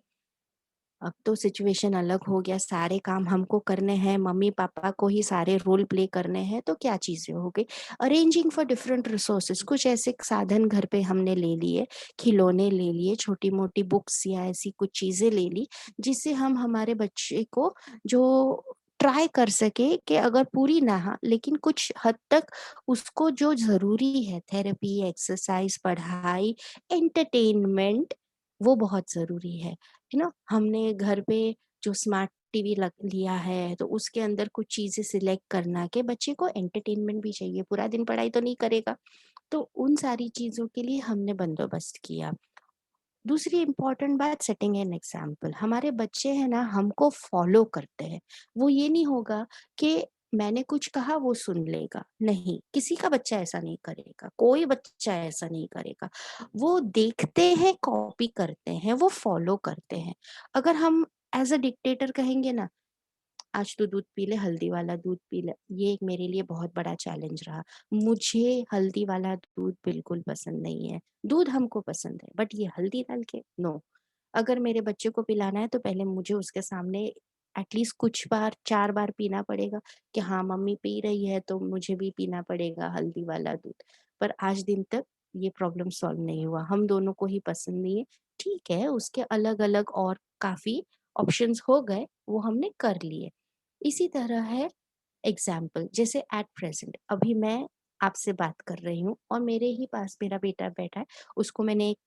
अब तो सिचुएशन अलग हो गया, सारे काम हमको करने हैं, मम्मी-पापा को ही सारे रोल प्ले करने हैं, तो क्या चीज़ें हो गई, अरेंजिंग फॉर डिफरेंट रिसोर्सेज़ कुछ ऐसे साधन घर पे हमने ले लिए, खिलौने ले लिए, छोटी-मोटी बुक्स या ऐसी कुछ चीज़ें ले ली, जिससे हम हमारे बच्चे को जो ट्राई कर सके कि अगर पूरी ना लेकिन कुछ हद तक उसको जो ज़रूरी है, थेरेपी, एक्सरसाइज़, पढ़ाई, एंटरटेनमेंट, वो बहुत ज़रूरी है। हमने घर पे जो स्मार्ट टीवी लग लिया है तो उसके अंदर कुछ चीजें सिलेक्ट करना कि बच्चे को एंटरटेनमेंट भी चाहिए, पूरा दिन पढ़ाई तो नहीं करेगा, तो उन सारी चीजों के लिए हमने बंदोबस्त किया। दूसरी इम्पोर्टेंट बात, सेटिंग एन एग्जाम्पल। हमारे बच्चे हैं ना, हमको फॉलो करते हैं। वो ये नहीं होगा कि मैंने कुछ कहा वो सुन लेगा, नहीं, किसी का बच्चा ऐसा नहीं करेगा, कोई बच्चा ऐसा नहीं करेगा। वो देखते हैं, कॉपी करते हैं, वो फॉलो करते हैं। अगर हम एज अ डिक्टेटर कहेंगे ना, आज तो दूध पी ले, हल्दी वाला दूध पी ले, ये एक मेरे लिए बहुत बड़ा चैलेंज रहा। मुझे हल्दी वाला दूध बिल्कुल पसंद नहीं है। दूध हमको पसंद है, बट ये हल्दी डाल के नो। अगर मेरे बच्चे को पिलाना है तो पहले मुझे उसके सामने एटलीस्ट कुछ बार 4 बार पीना पड़ेगा कि हाँ, मम्मी पी रही है तो मुझे भी पीना पड़ेगा हल्दी वाला दूध। पर आज दिन तक ये प्रॉब्लम सॉल्व नहीं हुआ। हम दोनों को ही पसंद नहीं है। ठीक है, उसके अलग-अलग और काफ़ी ऑप्शंस हो गए, वो हमने कर लिए। इसी तरह है एग्जाम्पल, जैसे एट प्रेजेंट अभी मैं आपसे बात कर रही हूँ और मेरे ही पास मेरा बेटा बैठा है, उसको मैंने एक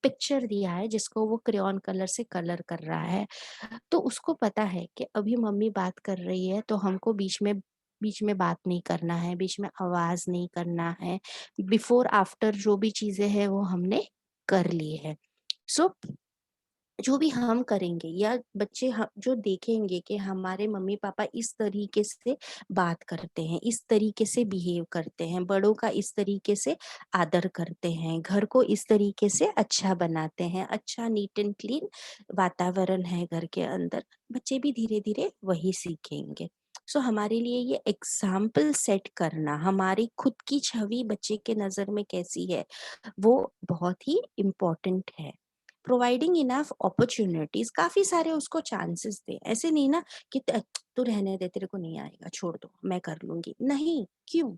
पिक्चर दिया है जिसको वो क्रेयॉन कलर से कलर कर रहा है। तो उसको पता है कि अभी मम्मी बात कर रही है तो हमको बीच में बात नहीं करना है, बीच में आवाज नहीं करना है, बिफोर आफ्टर जो भी चीजें हैं वो हमने कर लिए है। सो जो भी हम करेंगे या बच्चे जो देखेंगे कि हमारे मम्मी पापा इस तरीके से बात करते हैं, इस तरीके से बिहेव करते हैं, बड़ों का इस तरीके से आदर करते हैं, घर को इस तरीके से अच्छा बनाते हैं, अच्छा नीट एंड क्लीन वातावरण है घर के अंदर, बच्चे भी धीरे धीरे वही सीखेंगे। सो हमारे लिए ये एग्जाम्पल सेट करना, हमारी खुद की छवि बच्चे के नजर में कैसी है, वो बहुत ही इम्पोर्टेंट है। प्रोवाइडिंग इनफ अपॉर्चुनिटीज, काफी सारे उसको चांसेस दे, ऐसे नहीं ना कि तू रहने दे, तेरे को नहीं आएगा, छोड़ दो, मैं कर लूंगी, नहीं, क्यों,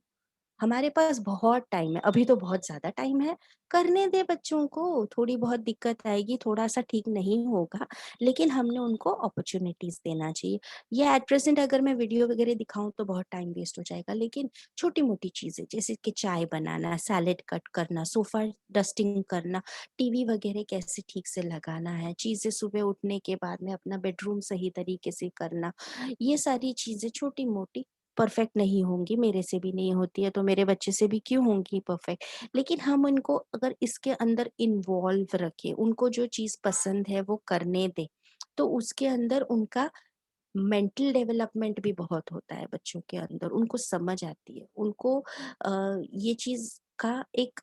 हमारे पास बहुत टाइम है, अभी तो बहुत ज़्यादा टाइम है, करने दे बच्चों को, थोड़ी बहुत दिक्कत आएगी, थोड़ा-सा ठीक नहीं होगा, लेकिन हमने उनको अपॉर्च्युनिटीज़ देना चाहिए। ये एट प्रेज़ेंट अगर मैं वीडियो वगैरह दिखाऊँ तो बहुत टाइम वेस्ट हो जाएगा, लेकिन छोटी-मोटी चीज़ें जैसे कि चाय बनाना, सैलेड कट करना, सोफ़ा डस्टिंग करना, टीवी वगैरह कैसे ठीक से लगाना है, चीज़ें सुबह उठने के बाद में अपना बेडरूम सही तरीके से करना, ये सारी चीज़ें छोटी-मोटी परफेक्ट नहीं होंगी, मेरे से भी नहीं होती है, तो मेरे बच्चे से भी क्यों होंगी परफेक्ट। लेकिन हम उनको अगर इसके अंदर इन्वॉल्व रखें, उनको जो चीज़ पसंद है वो करने दें, तो उसके अंदर उनका मेंटल डेवलपमेंट भी बहुत होता है बच्चों के अंदर, उनको समझ आती है, उनको ये चीज़ का एक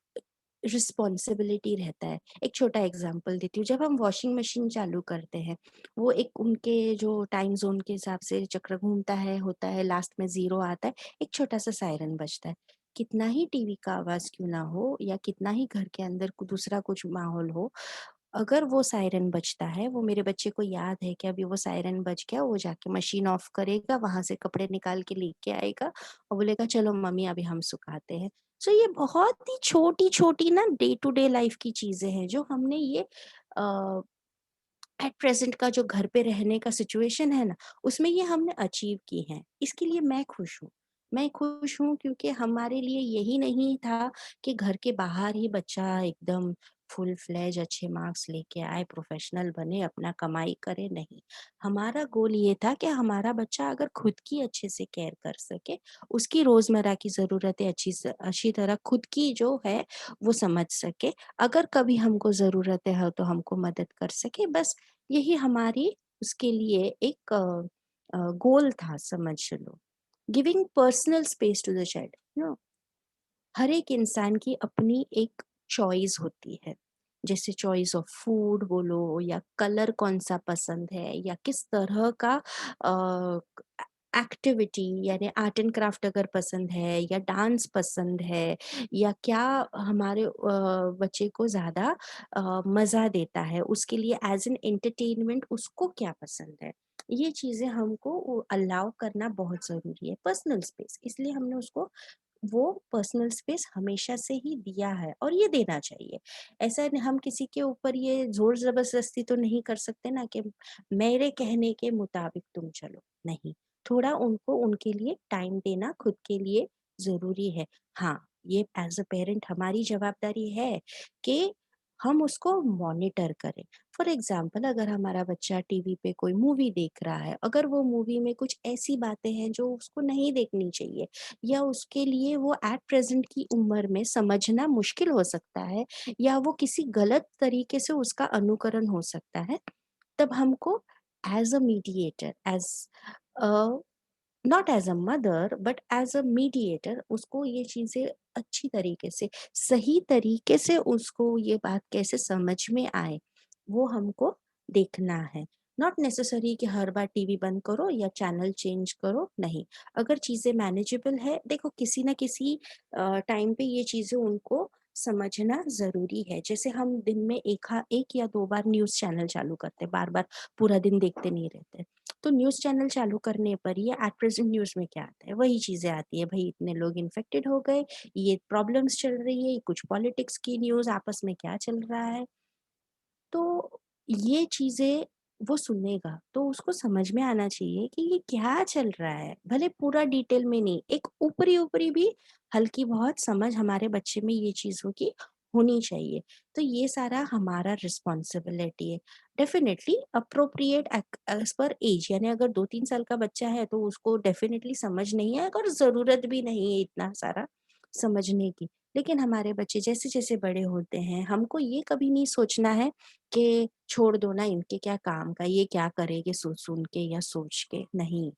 रिस्पॉन्सिबिलिटी रहता है। एक छोटा एग्जांपल देती हूँ, जब हम वॉशिंग मशीन चालू करते हैं, वो एक उनके जो टाइम ज़ोन के हिसाब से चक्र घूमता है, होता है, लास्ट में 0 आता है, एक छोटा-सा सायरन बजता है। कितना ही टीवी का आवाज़ क्यों ना हो या कितना ही घर के अंदर दूसरा कुछ माहौल हो, अगर वो सायरन बजता है, वो मेरे बच्चे को याद है कि अभी वो सायरन बज गया, वो जाके मशीन ऑफ करेगा, वहाँ से कपड़े निकाल के लेके आएगा और बोलेगा चलो मम्मी अभी हम सुखाते हैं। सो ये बहुत ही छोटी-छोटी ना डे टू डे लाइफ की चीज़ें हैं जो हमने ये अ, एट प्रेज़ेंट का जो घर पे रहने का सिचुएशन है ना, उसमें ये हमने अचीव की हैं। इसके लिए मैं खुश हूँ। मैं खुश हूँ क्योंकि हमारे लिए यही नहीं था कि घर के बाहर ही बच्चा एकदम फुल फ्लेज अच्छे मार्क्स लेके आए, प्रोफेशनल बने, अपना कमाई करे, नहीं। हमारा गोल ये था कि हमारा बच्चा अगर खुद की अच्छे से केयर कर सके, उसकी रोजमर्रा की जरूरतें अच्छी तरह खुद की जो है वो समझ सके, अगर कभी हमको जरूरतें है तो हमको मदद कर सके, बस यही हमारी उसके लिए एक गोल था, समझ लो। Giving personal space to the child, हर एक इंसान की अपनी एक चॉइस होती है, जैसे चॉइस ऑफ फूड बोलो, या कलर कौन सा पसंद है, या किस तरह का एक्टिविटी यानी आर्ट एंड क्राफ्ट अगर पसंद है, या डांस पसंद है, या क्या हमारे बच्चे को ज्यादा मजा देता है, उसके लिए एज एन एंटरटेनमेंट उसको क्या पसंद है, ये चीजें हमको अलाउ करना बहुत जरूरी है। पर्सनल स्पेस, इसलिए हमने उसको वो पर्सनल स्पेस हमेशा से ही दिया है और ये देना चाहिए। ऐसा हम किसी के ऊपर ये जोर जबरदस्ती तो नहीं कर सकते ना कि मेरे कहने के मुताबिक तुम चलो, नहीं। थोड़ा उनको उनके लिए टाइम देना खुद के लिए जरूरी है। हाँ, ये एज अ पेरेंट हमारी जवाबदारी है कि हम उसको मॉनिटर करें। फॉर एग्जाम्पल, अगर हमारा बच्चा टीवी पे कोई मूवी देख रहा है, अगर वो मूवी में कुछ ऐसी बातें हैं जो उसको नहीं देखनी चाहिए, या उसके लिए वो एट प्रेजेंट की उम्र में समझना मुश्किल हो सकता है, या वो किसी गलत तरीके से उसका अनुकरण हो सकता है, तब हमको as a mediator, as not as a mother but as a mediator उसको ये चीजें अच्छी तरीके से, सही तरीके से उसको ये बात कैसे समझ में आए, वो हमको देखना है। नॉट नेसेसरी कि हर बार टीवी बंद करो या चैनल चेंज करो, नहीं। अगर चीजें मैनेजेबल है, देखो किसी ना किसी टाइम पे ये चीजें उनको समझना जरूरी है। जैसे हम दिन में एक या दो बार न्यूज चैनल चालू करते, बार बार पूरा दिन देखते नहीं रहते, तो न्यूज चैनल चालू करने पर ये एट प्रेजेंट न्यूज में क्या आता है, वही चीजें आती है, भाई इतने लोग इन्फेक्टेड हो गए, ये प्रॉब्लम्स चल रही है, कुछ पॉलिटिक्स की न्यूज, आपस में क्या चल रहा है, तो ये चीजें वो सुनेगा तो उसको समझ में आना चाहिए कि ये क्या चल रहा है, भले पूरा डिटेल में नहीं, एक ऊपरी ऊपरी भी हल्की बहुत समझ हमारे बच्चे में ये चीजों की होनी चाहिए। तो ये सारा हमारा रिस्पॉन्सिबिलिटी है। Definitely appropriate age per age, यानी अगर 2-3 साल का बच्चा है तो उसको डेफिनेटली समझ नहीं है और जरूरत भी नहीं है इतना सारा समझने की। लेकिन हमारे बच्चे जैसे जैसे बड़े होते हैं, हमको ये कभी नहीं सोचना है कि छोड़ दो ना, इनके क्या काम का, ये क्या करेंगे सोच सुन के या सोच के, नहीं।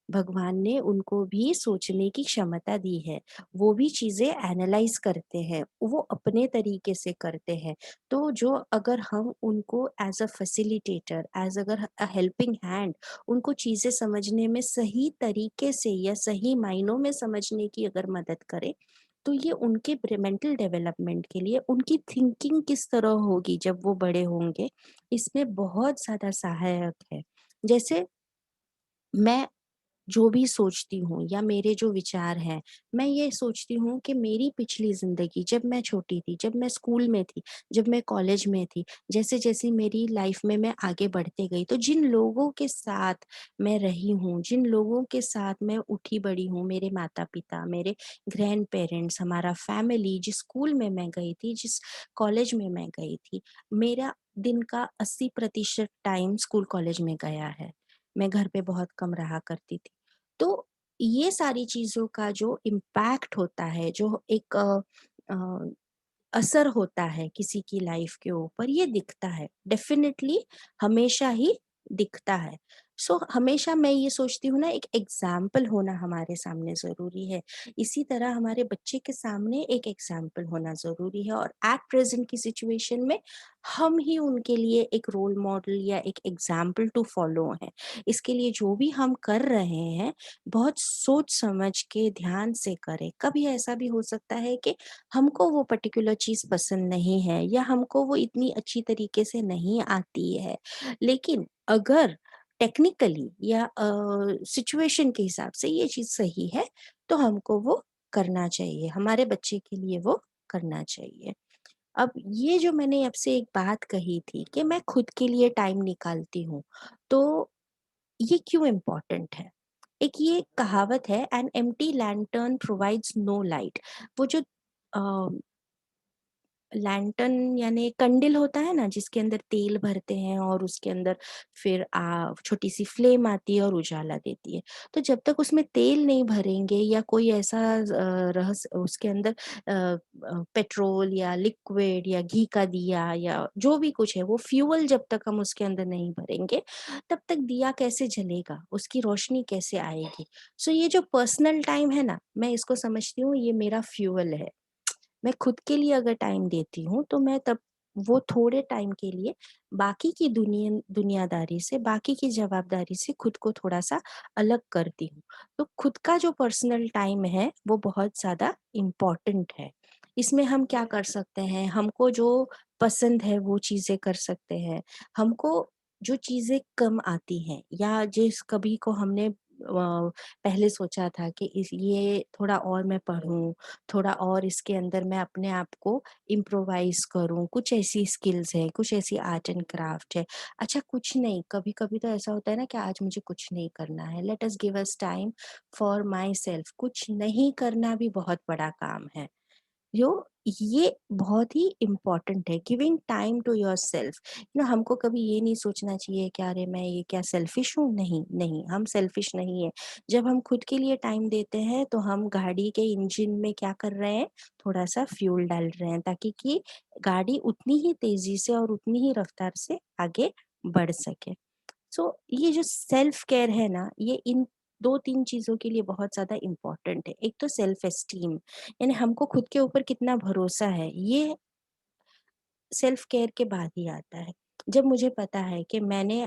भगवान ने उनको भी सोचने की क्षमता दी है, वो भी चीजें एनालाइज करते हैं, वो अपने तरीके से करते हैं। तो जो अगर हम उनको एज अ फैसिलिटेटर, एज अगर अ हेल्पिंग हैंड, उनको चीजें समझने में सही तरीके से या सही मायनों में समझने की अगर मदद करें, तो ये उनके मेंटल डेवलपमेंट के लिए, उनकी थिंकिंग किस तरह होगी जब वो बड़े होंगे, इसमें बहुत ज्यादा सहायक है। जैसे मैं जो भी सोचती हूँ या मेरे जो विचार हैं, मैं ये सोचती हूँ कि मेरी पिछली ज़िंदगी, जब मैं छोटी थी, जब मैं स्कूल में थी, जब मैं कॉलेज में थी, जैसे-जैसे मेरी लाइफ में मैं आगे बढ़ते गई, तो जिन लोगों के साथ मैं रही हूँ, जिन लोगों के साथ मैं उठी-बड़ी हूँ, मेरे माता-पिता, मेरे ग्रैंड-पेरेंट्स, हमारा फैमिली, जिस स्कूल में मैं गई थी, जिस कॉलेज में मैं गई थी, मेरा दिन का 80% टाइम स्कूल कॉलेज में गया है। मैं घर पे बहुत कम रहा करती थी। तो ये सारी चीज़ों का जो इम्पैक्ट होता है, जो एक अ, असर होता है किसी की लाइफ के ऊपर, ये दिखता है, डेफिनेटली हमेशा ही दिखता है। सो हमेशा मैं ये सोचती हूँ ना, एक एग्जाम्पल होना हमारे सामने ज़रूरी है। इसी तरह हमारे बच्चे के सामने एक एग्जाम्पल होना ज़रूरी है, और एट प्रेज़ेंट की सिचुएशन में हम ही उनके लिए एक रोल मॉडल या एक एग्जाम्पल टू फॉलो हैं। इसके लिए जो भी हम कर रहे हैं, बहुत सोच समझ के ध्यान से करें। कभी ऐसा भी हो सकता है कि हमको वो पर्टिकुलर चीज़ पसंद नहीं है, या हमको वो इतनी अच्छी तरीके से नहीं आती है, लेकिन अगर टेक्निकली या सिचुएशन के हिसाब से ये चीज़ सही है, तो हमको वो करना चाहिए, हमारे बच्चे के लिए वो करना चाहिए। अब ये जो मैंने आपसे एक बात कही थी कि मैं खुद के लिए टाइम निकालती हूँ, तो ये क्यों इम्पोर्टेंट है? एक ये कहावत है, an empty lantern provides no light. वो जो अ, लैंटर्न यानी कंडिल होता है ना, जिसके अंदर तेल भरते हैं और उसके अंदर फिर छोटी सी फ्लेम आती है और उजाला देती है। तो जब तक उसमें तेल नहीं भरेंगे या कोई ऐसा उसके अंदर पेट्रोल या लिक्विड या घी का दिया या जो भी कुछ है वो फ्यूल जब तक हम उसके अंदर नहीं भरेंगे, तब तक दिया कैसे जलेगा, उसकी रोशनी कैसे आएगी। सो ये जो पर्सनल टाइम है ना, मैं इसको समझती हूँ ये मेरा फ्यूल है। मैं खुद के लिए अगर टाइम देती हूँ तो मैं तब वो थोड़े टाइम के लिए बाकी की दुनियादारी से, बाकी की जवाबदारी से खुद को थोड़ा-सा अलग करती हूँ। तो खुद का जो पर्सनल टाइम है वो बहुत ज़्यादा इम्पोर्टेंट है। इसमें हम क्या कर सकते हैं, हमको जो पसंद है वो चीज़ें कर सकते हैं। हमको जो चीज़ें कम आती हैं या जिस कभी को हमने पहले सोचा था कि इस ये थोड़ा और मैं पढ़ूँ, थोड़ा और इसके अंदर मैं अपने आप को इम्प्रोवाइज़ करूँ, कुछ ऐसी स्किल्स हैं, कुछ ऐसी आर्ट एंड क्राफ्ट है। अच्छा कुछ नहीं, कभी-कभी तो ऐसा होता है ना कि आज मुझे कुछ नहीं करना है, let us give us time for my self. कुछ नहीं करना भी बहुत बड़ा काम है। यो ये बहुत ही इम्पोर्टेंट है, गिविंग टाइम टू योरसेल्फ। हमको कभी ये नहीं सोचना चाहिए कि अरे मैं ये क्या सेल्फिश हूँ, नहीं नहीं, हम सेल्फिश नहीं है। जब हम खुद के लिए टाइम देते हैं तो हम गाड़ी के इंजन में क्या कर रहे हैं, थोड़ा सा फ्यूल डाल रहे हैं ताकि कि गाड़ी उतनी ही तेजी से और उतनी ही रफ्तार से आगे बढ़ सके। सो ये जो सेल्फ केयर है ना, ये इन 2-3 चीज़ों के लिए बहुत ज़्यादा इम्पोर्टेंट है। एक तो सेल्फ एस्टीम, यानी हमको खुद के ऊपर कितना भरोसा है, ये सेल्फ केयर के बाद ही आता है। जब मुझे पता है कि मैंने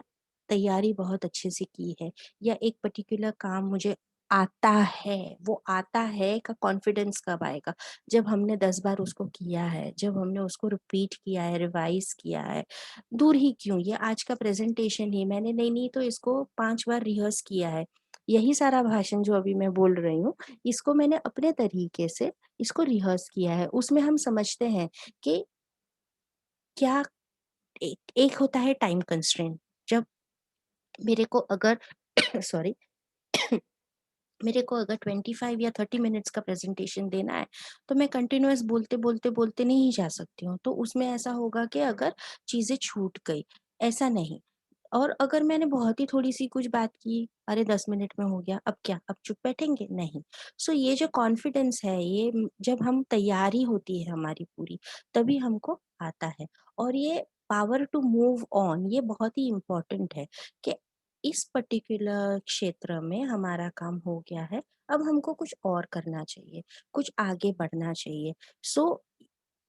तैयारी बहुत अच्छे से की है या एक पर्टिकुलर काम मुझे आता है, वो आता है का कॉन्फिडेंस कब आएगा? जब हमने 10 बार उसको किया है, जब हमने उसको रिपीट किया है, रिवाइज़ किया है। दूर ही क्यों, ये आज का प्रेज़ेंटेशन ही मैंने नहीं तो इसको 5 बार रिहर्स किया है। यही सारा भाषण जो अभी मैं बोल रही हूँ, इसको मैंने अपने तरीके से इसको रिहर्स किया है। उसमें हम समझते हैं कि क्या एक एक होता है टाइम कंस्ट्रेंट। जब मेरे को अगर सॉरी मेरे को अगर 25 या 30 मिनट्स का प्रेजेंटेशन देना है, तो मैं कंटिन्यूअस बोलते नहीं जा सकती हूँ। तो उसमें ऐसा होगा कि अगर चीज़ें छूट गई, ऐसा नहीं। और अगर मैंने बहुत ही थोड़ी-सी कुछ बात की, अरे 10 मिनट में हो गया, अब क्या? अब चुप बैठेंगे? नहीं। सो ये जो कॉन्फिडेंस है, ये जब हम तैयारी होती है हमारी पूरी, तभी हमको आता है। और ये पावर टू मूव ऑन, ये बहुत ही इम्पोर्टेंट है कि इस पर्टिकुलर क्षेत्र में हमारा काम हो गया है, अब हमको कुछ और करना चाहिए, कुछ आगे बढ़ना चाहिए। सो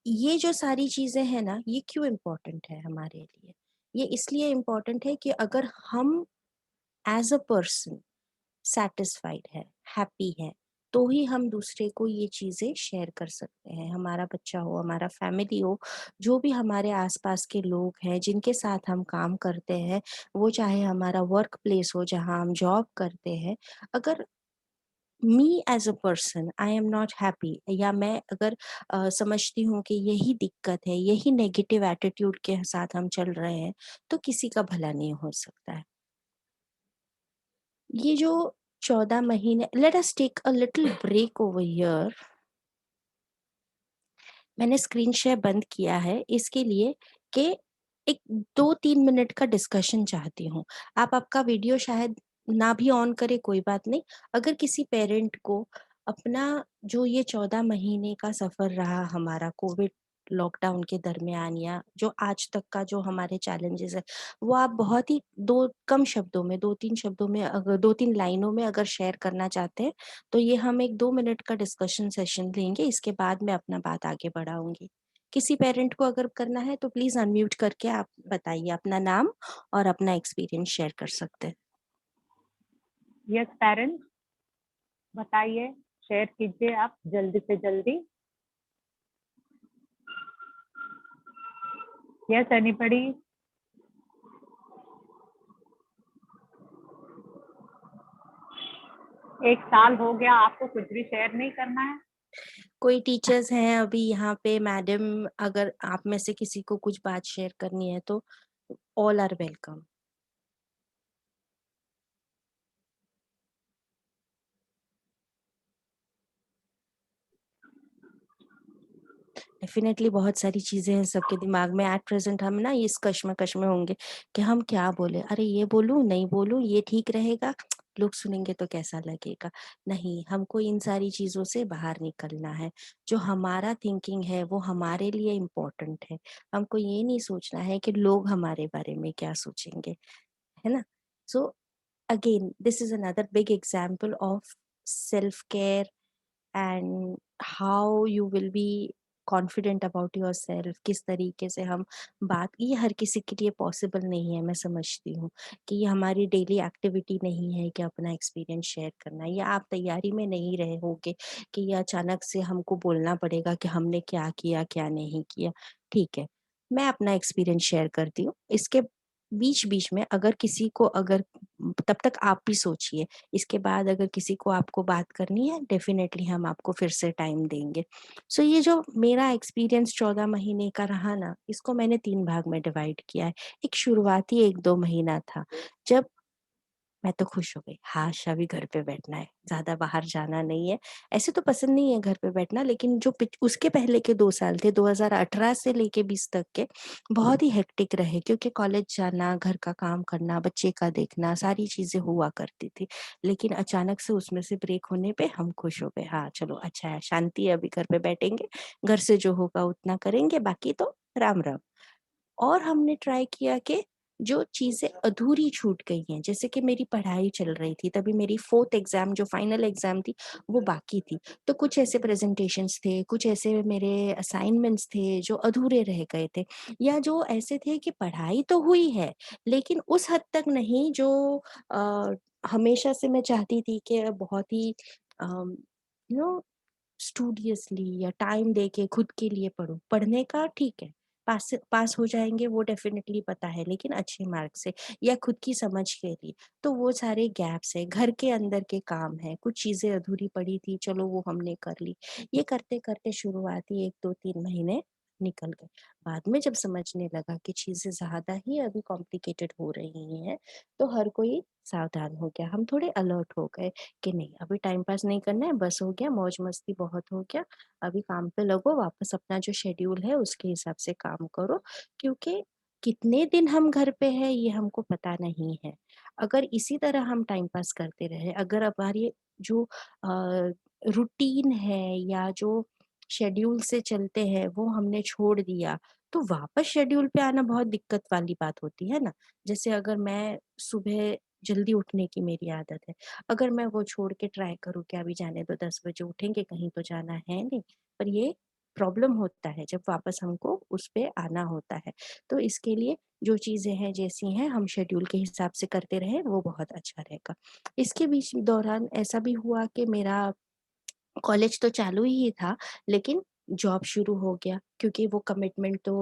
ये जो सारी चीज़ें हैं ना, ये क्यों इम्पोर्टेंट है हमारे लिए? ये इसलिए इम्पोर्टेंट है कि अगर हम एज़ अ पर्सन सैटिस्फाइड है, हैप्पी है, तो ही हम दूसरे को ये चीज़ें शेयर कर सकते हैं। हमारा बच्चा हो, हमारा फैमिली हो, जो भी हमारे आस-पास के लोग हैं, जिनके साथ हम काम करते हैं, वो चाहे हमारा वर्क प्लेस हो जहाँ हम जॉब करते हैं, अगर me as a person I am not happy या मैं अगर समझती हूँ कि यही दिक्कत है, यही नेगेटिव एटीट्यूड के साथ हम चल रहे हैं, तो किसी का भला नहीं हो सकता है। ये जो 14 महीने, let us take a little break over here. मैंने स्क्रीन शेयर बंद किया है इसके लिए कि एक 2-3 मिनट का डिस्कशन चाहती हूँ। आप आपका वीडियो शायद ना भी ऑन करें, कोई बात नहीं। अगर किसी पेरेंट को अपना जो ये 14 महीने का सफ़र रहा हमारा कोविड लॉकडाउन के दरमियान या जो आज तक का जो हमारे चैलेंजेस है, वो आप बहुत ही 2 कम शब्दों में, 2-3 शब्दों में, अगर 2-3 लाइनों में अगर शेयर करना चाहते हैं, तो ये हम एक 2 मिनट का डिस्कशन सेशन लेंगे, इसके बाद मैं अपना बात आगे बढ़ाऊँगी। किसी पेरेंट को अगर करना है तो प्लीज़ अनम्यूट करके आप बताइए, अपना नाम और अपना एक्सपीरियंस शेयर कर सकते हैं। यस पेरेंट्स, बताइए, शेयर कीजिए आप जल्दी से जल्दी। Yes anybody? एक साल हो गया, आपको कुछ भी शेयर नहीं करना है? कोई टीचर्स हैं अभी यहाँ पे मैडम, अगर आप में से किसी को कुछ बात शेयर करनी है तो ऑल आर वेलकम। डेफिनेटली बहुत सारी चीजें हैं सबके दिमाग में एट प्रेजेंट। हम ना इस कश्मकश में होंगे कि हम क्या बोले, अरे ये बोलूं नहीं बोलूं, ये ठीक रहेगा, लोग सुनेंगे तो कैसा लगेगा। नहीं, हमको इन सारी चीजों से बाहर निकलना है। जो हमारा थिंकिंग है वो हमारे लिए इम्पोर्टेंट है। हमको ये नहीं सोचना है कि लोग हमारे बारे में क्या सोचेंगे, है ना। So again this is another big example of self care and how you will be confident about your self. किस तरीके से हम बात, ये हर किसी के लिए पॉसिबल नहीं है, मैं समझती हूँ कि ये हमारी डेली एक्टिविटी नहीं है कि अपना एक्सपीरियंस शेयर करना, या आप तैयारी में नहीं रहे होगे कि ये अचानक से हमको बोलना पड़ेगा कि हमने क्या किया क्या नहीं किया। ठीक है, मैं अपना एक्सपीरियंस शेयर करती हूँ। इसके बीच बीच में अगर किसी को, अगर तब तक आप भी सोचिए, इसके बाद अगर किसी को आपको बात करनी है डेफिनेटली हम आपको फिर से टाइम देंगे। सो ये जो मेरा एक्सपीरियंस 14 महीने का रहा ना, इसको मैंने 3 भाग में डिवाइड किया है। एक शुरुआती 1-2 महीना था जब मैं तो खुश हो गई, हाश अभी घर पे बैठना है, ज्यादा बाहर जाना नहीं है। ऐसे तो पसंद नहीं है घर पे बैठना, लेकिन जो उसके पहले के 2 साल थे 2018 से लेके 20 तक के, बहुत ही हेक्टिक रहे, क्योंकि कॉलेज जाना, घर का काम करना, बच्चे का देखना, सारी चीजें हुआ करती थी। लेकिन अचानक से उसमें से ब्रेक होने पे हम खुश हो गए, हाँ चलो अच्छा है, शांति है, अभी घर पे बैठेंगे, घर से जो होगा उतना करेंगे, बाकी तो राम राम। और हमने ट्राई किया कि जो चीजें अधूरी छूट गई हैं, जैसे कि मेरी पढ़ाई चल रही थी, तभी मेरी 4th एग्जाम जो फाइनल एग्जाम थी वो बाकी थी। तो कुछ ऐसे प्रेजेंटेशंस थे, कुछ ऐसे मेरे असाइनमेंट्स थे जो अधूरे रह गए थे, या जो ऐसे थे कि पढ़ाई तो हुई है लेकिन उस हद तक नहीं जो अ, हमेशा से मैं चाहती थी कि बहुत ही यू नो स्टूडियसली या टाइम दे के खुद के लिए पढूं। पढ़ने का ठीक है, पास हो जाएंगे वो डेफिनेटली पता है, लेकिन अच्छे मार्क्स से या खुद की समझ के लिए। तो वो सारे गैप्स है, घर के अंदर के काम है, कुछ चीजें अधूरी पड़ी थी, चलो वो हमने कर ली। ये करते करते शुरुआती 1-2-3 महीने निकल गए। बाद में जब समझने लगा कि चीजें ज्यादा ही अभी कॉम्प्लिकेटेड हो रही हैं, तो हर कोई सावधान हो गया, हम थोड़े अलर्ट हो गए कि नहीं अभी टाइम पास नहीं करना है, बस हो गया, मौज मस्ती बहुत हो गया, अभी काम पे लगो, वापस अपना जो शेड्यूल है उसके हिसाब से काम करो। क्योंकि कितने दिन हम घर पे हैं ये हमको पता नहीं है। अगर इसी तरह हम टाइम पास करते रहे, अगर हमारी जो रूटीन है या जो शेड्यूल से चलते हैं वो हमने छोड़ दिया, तो वापस शेड्यूल पे आना बहुत दिक्कत वाली बात होती है ना। जैसे अगर मैं सुबह जल्दी उठने की मेरी आदत है, अगर मैं वो छोड़ के ट्राई करूँ कि अभी जाने दो, 10 बजे उठेंगे, कहीं तो जाना है नहीं, पर ये प्रॉब्लम होता है जब वापस हमको उस पे आना होता है। तो इसके लिए जो चीजें हैं जैसी हैं हम शेड्यूल के हिसाब से करते रहे वो बहुत अच्छा रहेगा। इसके बीच दौरान ऐसा भी हुआ कि मेरा कॉलेज तो चालू ही था, लेकिन जॉब शुरू हो गया, क्योंकि वो कमिटमेंट तो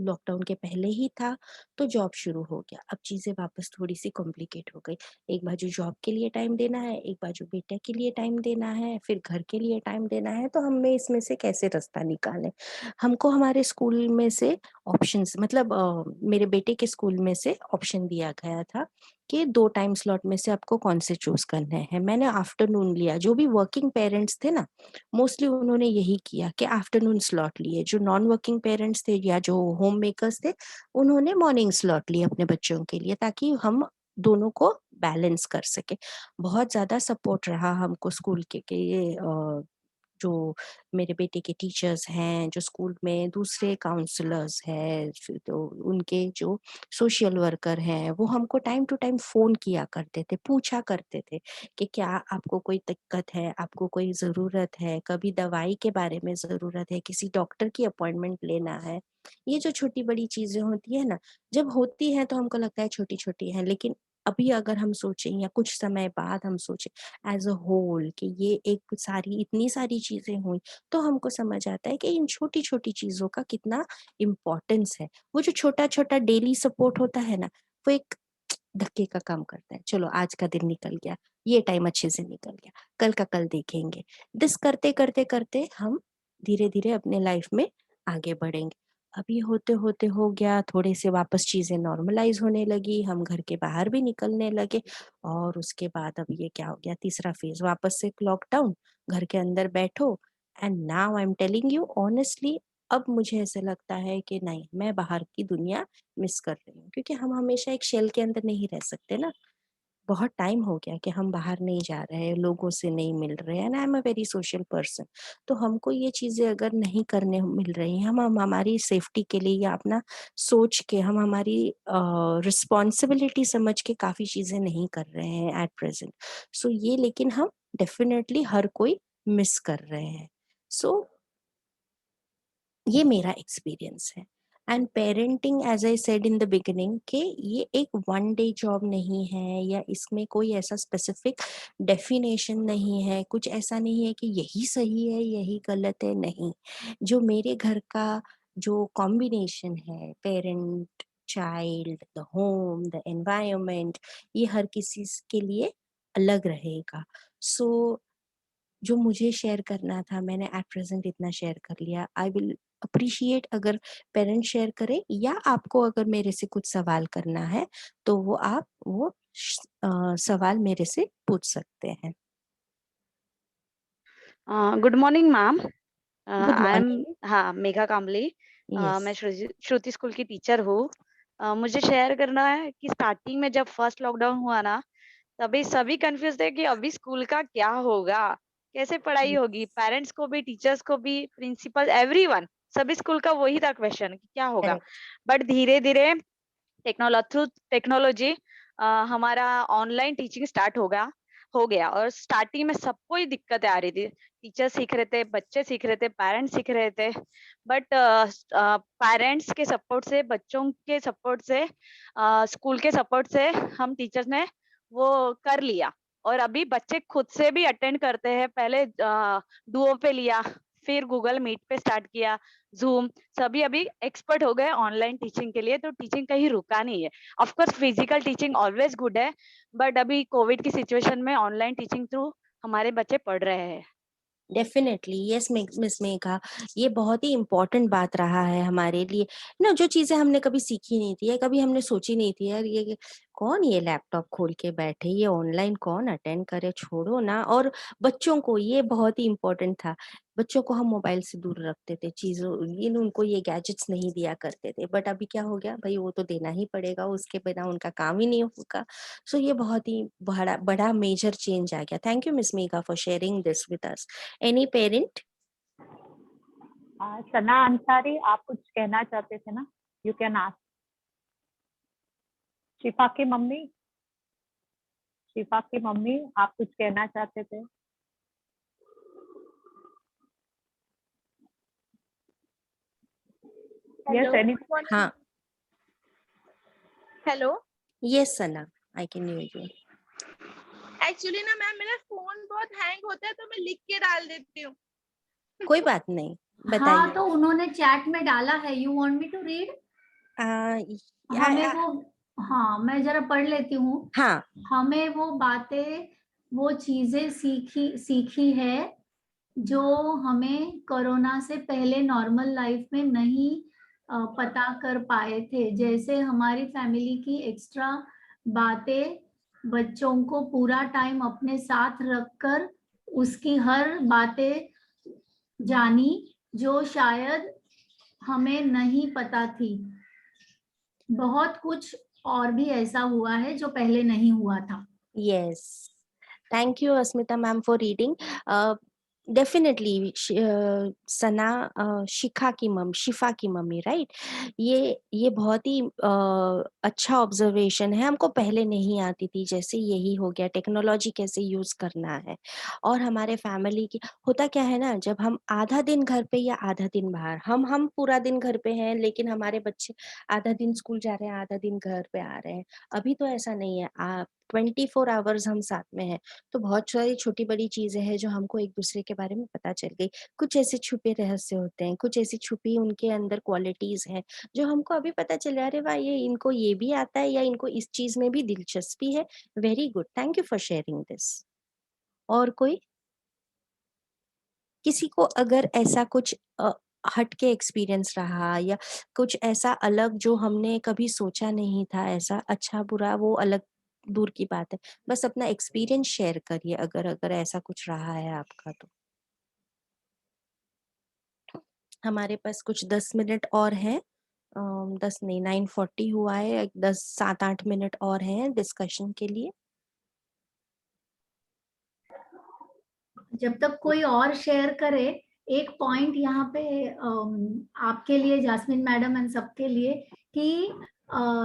लॉकडाउन के पहले ही था, तो जॉब शुरू हो गया। अब चीज़ें वापस थोड़ी-सी कॉम्प्लिकेट हो गई। एक बाजू जॉब के लिए टाइम देना है, एक बाजू बेटे के लिए टाइम देना है, फिर घर के लिए टाइम देना है, तो हमें इसमें से कैसे रास्ता निकालें? हमको हमारे स्कूल में से ऑप्शंस, मतलब मेरे बेटे के स्कूल में से ऑप्शन दिया गया था कि 2 टाइम स्लॉट में से आपको कौन से चूज़ करने हैं। मैंने आफ्टरनून लिया, जो भी वर्किंग पेरेंट्स थे ना, मोस्टली उन्होंने यही किया कि आफ्टरनून स्लॉट लिए। जो नॉन वर्किंग पेरेंट्स थे या जो होम मेकर्स थे, उन्होंने मॉर्निंग स्लॉट लिए अपने बच्चों के लिए, ताकि हम दोनों को बैलेंस कर सके। बहुत ज़्यादा सपोर्ट रहा हमको स्कूल के ये जो मेरे बेटे के टीचर्स हैं, जो स्कूल में दूसरे काउंसलर्स हैं, फिर तो उनके जो सोशल वर्कर हैं, वो हमको टाइम टू टाइम फ़ोन किया करते थे, पूछा करते थे कि क्या आपको कोई दिक्कत है, आपको कोई ज़रूरत है, कभी दवाई के बारे में ज़रूरत है, किसी डॉक्टर की अपॉइंटमेंट लेना है। ये जो छोटी-बड़ी चीज़ें होती हैं ना, जब होती हैं तो हमको लगता है छोटी-छोटी हैं, लेकिन अभी अगर हम सोचें या कुछ समय बाद हम सोचें एज़ अ होल कि ये एक सारी इतनी सारी चीज़ें हुई, तो हमको समझ आता है कि इन छोटी-छोटी चीज़ों का कितना इम्पोर्टेंस है। वो जो छोटा-छोटा डेली सपोर्ट होता है ना, वो एक धक्के का काम करता है। चलो आज का दिन निकल गया, ये टाइम अच्छे से निकल गया, कल का कल देखेंगे। दिस करते-करते हम धीरे-धीरे अपने लाइफ में आगे बढ़ेंगे। अभी होते-होते हो गया, थोड़े से वापस चीज़ें नॉर्मलाइज़ होने लगी, हम घर के बाहर भी निकलने लगे, और उसके बाद अब ये क्या हो गया, तीसरा फेज़ वापस से लॉकडाउन, घर के अंदर बैठो, and now I am telling you honestly, अब मुझे ऐसा लगता है कि नहीं, मैं बाहर की दुनिया मिस कर रही हूँ, क्योंकि हम हमेशा एक शेल के अंदर नहीं रह सकते ना। बहुत टाइम हो गया कि हम बाहर नहीं जा रहे हैं, लोगों से नहीं मिल रहे हैं, and I am a very social person. तो हमको ये चीज़ें अगर नहीं करने मिल रही हैं, हम हमारी सेफ्टी के लिए या अपना सोच के हम हमारी रिस्पॉन्सिबिलिटी समझ के काफ़ी चीज़ें नहीं कर रहे हैं एट प्रेजेंट। सो ये लेकिन हम डेफिनेटली हर कोई मिस कर रहे हैं। सो ये मेरा एक्सपीरियंस है। And parenting, as I said in the beginning, कि ये एक वन डे जॉब नहीं है या इसमें कोई ऐसा स्पेसिफिक डेफिनेशन नहीं है, कुछ ऐसा नहीं है कि यही सही है यही गलत है, नहीं। जो मेरे घर का जो कॉम्बिनेशन है, parent, child, the home, the environment, ये हर किसी के लिए अलग रहेगा। सो जो मुझे शेयर करना था मैंने एट प्रेजेंट इतना शेयर कर लिया। आई विल अप्रिशिएट अगर पेरेंट्स शेयर करें, या आपको अगर मेरे से कुछ सवाल करना है तो वो आप वो सवाल मेरे से पूछ सकते हैं। Good morning ma'am. Good I am morning. हाँ, मेघा कामली। मैं यस। श्रुति स्कूल की टीचर हूँ। मुझे शेयर करना है कि स्टार्टिंग में जब फर्स्ट लॉकडाउन हुआ ना, तभी सभी कंफ्यूज थे कि अभी स्कूल का क्या होगा, कैसे पढ़ाई होगी। पेरेंट्स को भी, टीचर्स को भी, प्रिंसिपल, एवरीवन, सभी स्कूल का वही था क्वेश्चन कि क्या होगा। करेक्ट। बट धीरे धीरे थ्रू टेक्नोलॉजी हमारा ऑनलाइन टीचिंग स्टार्ट हो गया। और स्टार्टिंग में सबको ही दिक्कतें आ रही थी। टीचर सीख रहे थे, बच्चे सीख रहे थे, पेरेंट्स सीख रहे थे। बट पेरेंट्स के सपोर्ट से, बच्चों के सपोर्ट से, स्कूल के सपोर्ट से हम टीचर्स ने वो कर लिया। और अभी बच्चे खुद से भी अटेंड करते हैं। पहले डुओ पे लिया, फिर गूगल मीट पे स्टार्ट किया, ज़ूम। सभी अभी एक्सपर्ट हो गए ऑनलाइन टीचिंग के लिए, तो टीचिंग कहीं रुका नहीं है। Of course physical teaching always good है, बट अभी कोविड की सिचुएशन में ऑनलाइन टीचिंग थ्रू हमारे बच्चे पढ़ रहे हैं। डेफिनेटली यस मिस मेघा, ये बहुत ही इम्पोर्टेंट बात रहा है हमारे लिए ना। जो चीजें हमने कभी सीखी नहीं थी या कभी हमने सोची नहीं थी, यार ये कौन ये लैपटॉप खोल के बैठे, ये ऑनलाइन कौन अटेंड करे, छोड़ो ना। और बच्चों को ये बहुत ही इम्पोर्टेंट था। बच्चों को हम मोबाइल से दूर रखते थे, चीजों उनको ये गैजेट्स नहीं दिया करते थे, बट अभी क्या हो गया भाई, वो तो देना ही पड़ेगा, उसके बिना उनका काम ही नहीं होगा। सो ये बहुत ही बड़ा बड़ा मेजर चेंज आ गया। Thank you miss Megha for sharing this with us. Any parent? Sana Ansari, आप कुछ कहना चाहते थे ना? You can ask. शिफा की मम्मी, शिफा की मम्मी, आप कुछ कहना चाहते थे? Yes, any? हाँ। Hello. Yes Sana, I can hear you. Actually ना मैम, मेरा फोन बहुत हैंग होता है तो मैं लिख के डाल देती हूँ। कोई बात नहीं, हाँ, बताइए। तो उन्होंने चैट में डाला है। You want me to read? हमें वो, हाँ मैं जरा पढ़ लेती हूँ। हाँ। हमें वो बातें, वो चीजें सीखी है जो हमें कोरोना से पहले नॉर्मल लाइफ में नहीं पता कर पाए थे। जैसे हमारी फैमिली की एक्स्ट्रा बातें, बच्चों को पूरा टाइम अपने साथ रखकर उसकी हर बातें जानी जो शायद हमें नहीं पता थी। बहुत कुछ और भी ऐसा हुआ है जो पहले नहीं हुआ था। Yes, thank you Asmita ma'am for reading. Definitely Sana Shifa की मम्मी, राइट? ये बहुत ही अच्छा ऑब्जर्वेशन है। हमको पहले नहीं आती थी, जैसे यही हो गया टेक्नोलॉजी कैसे यूज करना है। और हमारे फैमिली की होता क्या है ना, जब हम आधा दिन घर पे या आधा दिन बाहर, हम पूरा दिन घर पे हैं लेकिन हमारे बच्चे आधा दिन स्कूल जा रहे हैं, आधा दिन घर पे आ रहे हैं। अभी तो ऐसा नहीं है, 24 आवर्स हम साथ में हैं। तो बहुत सारी छोटी बड़ी चीजें हैं जो हमको एक दूसरे के बारे में पता चल गई। कुछ ऐसे छुपे रहस्य होते हैं, कुछ ऐसी छुपी उनके अंदर क्वालिटीज हैं जो हमको अभी पता चले, अरे वाह, ये इनको ये भी आता है या इनको इस चीज में भी दिलचस्पी है। Very good, thank you for sharing this. और कोई, किसी को अगर ऐसा कुछ हट के एक्सपीरियंस रहा या कुछ ऐसा अलग जो हमने कभी सोचा नहीं था, ऐसा अच्छा बुरा वो अलग दूर की बात है, बस अपना एक्सपीरियंस शेयर करिए अगर अगर ऐसा कुछ रहा है आपका तो। हमारे पास कुछ 10 मिनट और हैं। 10 नहीं, 9:40 हुआ है, 7-8 मिनट और हैं डिस्कशन के लिए। जब तक कोई और शेयर करे, एक पॉइंट यहाँ पे आपके लिए जास्मिन मैडम एंड सबके लिए, कि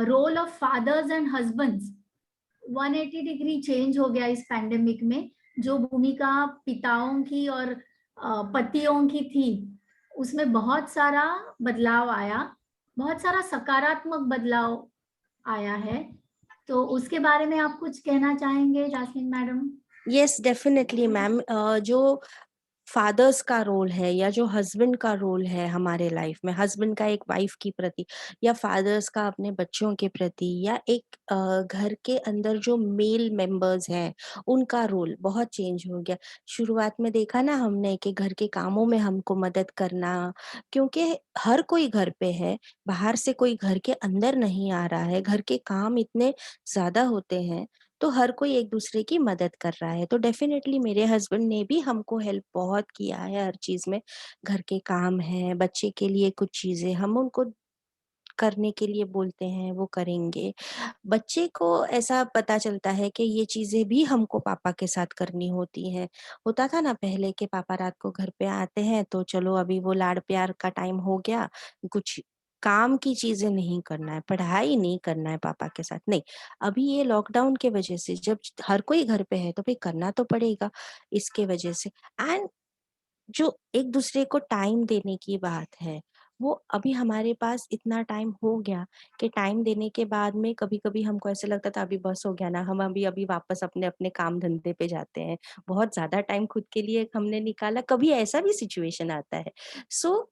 role of fathers and husbands 180 degree change हो गया इस पैंडेमिक में। जो भूमिका पिताओं की और पतियों की थी, उसमें बहुत सारा बदलाव आया, बहुत सारा सकारात्मक बदलाव आया है। तो उसके बारे में आप कुछ कहना चाहेंगे jasmine madam? Yes, definitely ma'am. जो फादर्स का रोल है या जो हस्बैंड का रोल है हमारे लाइफ में, हस्बैंड का एक वाइफ की प्रति, या फादर्स का अपने बच्चों के प्रति, या एक घर के अंदर जो मेल मेंबर्स हैं उनका रोल बहुत चेंज हो गया। शुरुआत में देखा ना हमने कि घर के कामों में हमको मदद करना, क्योंकि हर कोई घर पे है, बाहर से कोई घर के अंदर नहीं आ रहा है, घर के काम इतने ज्यादा होते हैं, तो हर कोई एक दूसरे की मदद कर रहा है। तो डेफिनेटली मेरे हस्बैंड ने भी हमको हेल्प बहुत किया है हर चीज में। घर के काम है, बच्चे के लिए कुछ चीजें हम उनको करने के लिए बोलते हैं, वो करेंगे। बच्चे को ऐसा पता चलता है कि ये चीजें भी हमको पापा के साथ करनी होती हैं। होता था ना पहले के पापा रात को घर पे आते हैं तो चलो अभी वो लाड़ प्यार का टाइम हो गया, कुछ काम की चीजें नहीं करना है, पढ़ाई नहीं करना है पापा के साथ, नहीं। अभी ये लॉकडाउन के वजह से जब हर कोई घर पे है तो भाई करना तो पड़ेगा इसके वजह से। एंड जो एक दूसरे को टाइम देने की बात है, वो अभी हमारे पास इतना टाइम हो गया कि टाइम देने के बाद में कभी कभी हमको ऐसे लगता था अभी बस हो गया ना, हम अभी अभी वापस अपने अपने काम धंधे पे जाते हैं। बहुत ज्यादा टाइम खुद के लिए हमने निकाला, कभी ऐसा भी सिचुएशन आता है। सो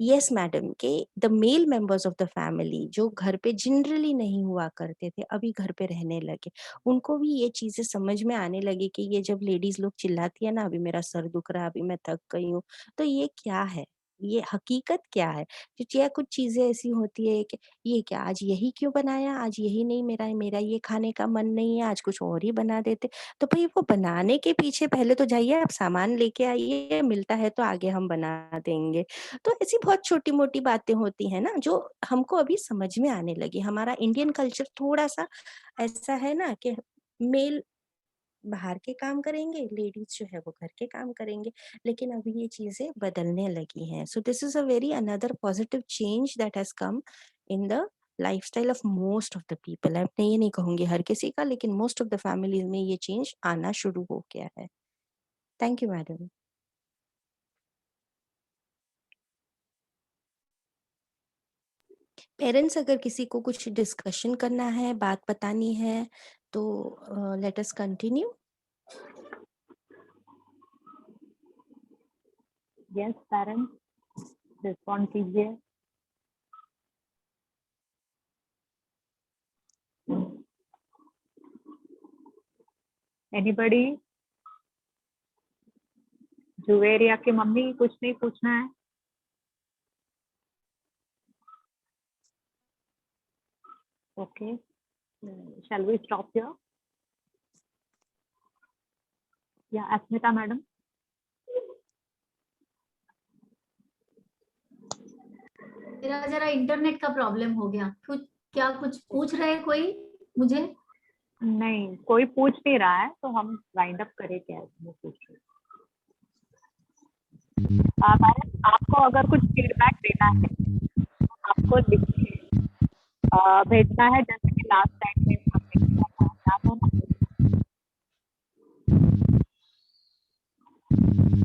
यस मैडम, के the male members of the family जो घर पे जनरली नहीं हुआ करते थे अभी घर पे रहने लगे, उनको भी ये चीजें समझ में आने लगी कि ये जब लेडीज लोग चिल्लाती है ना, अभी मेरा सर दुख रहा है, अभी मैं थक गई हूँ, तो ये क्या है, ये हकीकत क्या है। क्योंकि या कुछ चीजें ऐसी होती है कि ये क्या आज यही क्यों बनाया, आज यही नहीं, मेरा मेरा ये खाने का मन नहीं है, आज कुछ और ही बना देते। तो भाई वो बनाने के पीछे पहले तो जाइए, आप सामान लेके आइए, मिलता है तो आगे हम बना देंगे। तो ऐसी बहुत छोटी-मोटी बातें होती हैं ना जो हमको अभी समझ में आने लगी। हमारा इंडियन कल्चर थोड़ा-सा ऐसा है ना कि मेल बाहर के काम करेंगे, लेडीज जो है वो घर के काम करेंगे, लेकिन अभी ये चीज़ें बदलने लगी हैं। So this is a very another positive change that has come in the lifestyle of most of the people. मैं ये नहीं कहूँगी हर किसी का, लेकिन मोस्ट ऑफ द फैमिलीज़ में ये चेंज आना शुरू हो गया है। Thank you madam. पेरेंट्स अगर किसी को कुछ डिस्कशन करना है, बात बतानी है, तो let us continue. Yes parents, respond कीजिए। एनीबडी? जुवेरिया की मम्मी, कुछ नहीं पूछना है? Okay, shall we stop here? या अस्मिता मैडम? मेरा जरा इंटरनेट का प्रॉब्लम हो गया। क्या कुछ पूछ रहे कोई मुझे? नहीं, कोई पूछ नहीं रहा है, तो हम वाइंड अप करें क्या? वो पूछ रहे मैडम, आपको अगर कुछ फीडबैक देना है आपको लिख के भेजना है, जैसे कि लास्ट टाइम में हमने किया था, याद हो ना?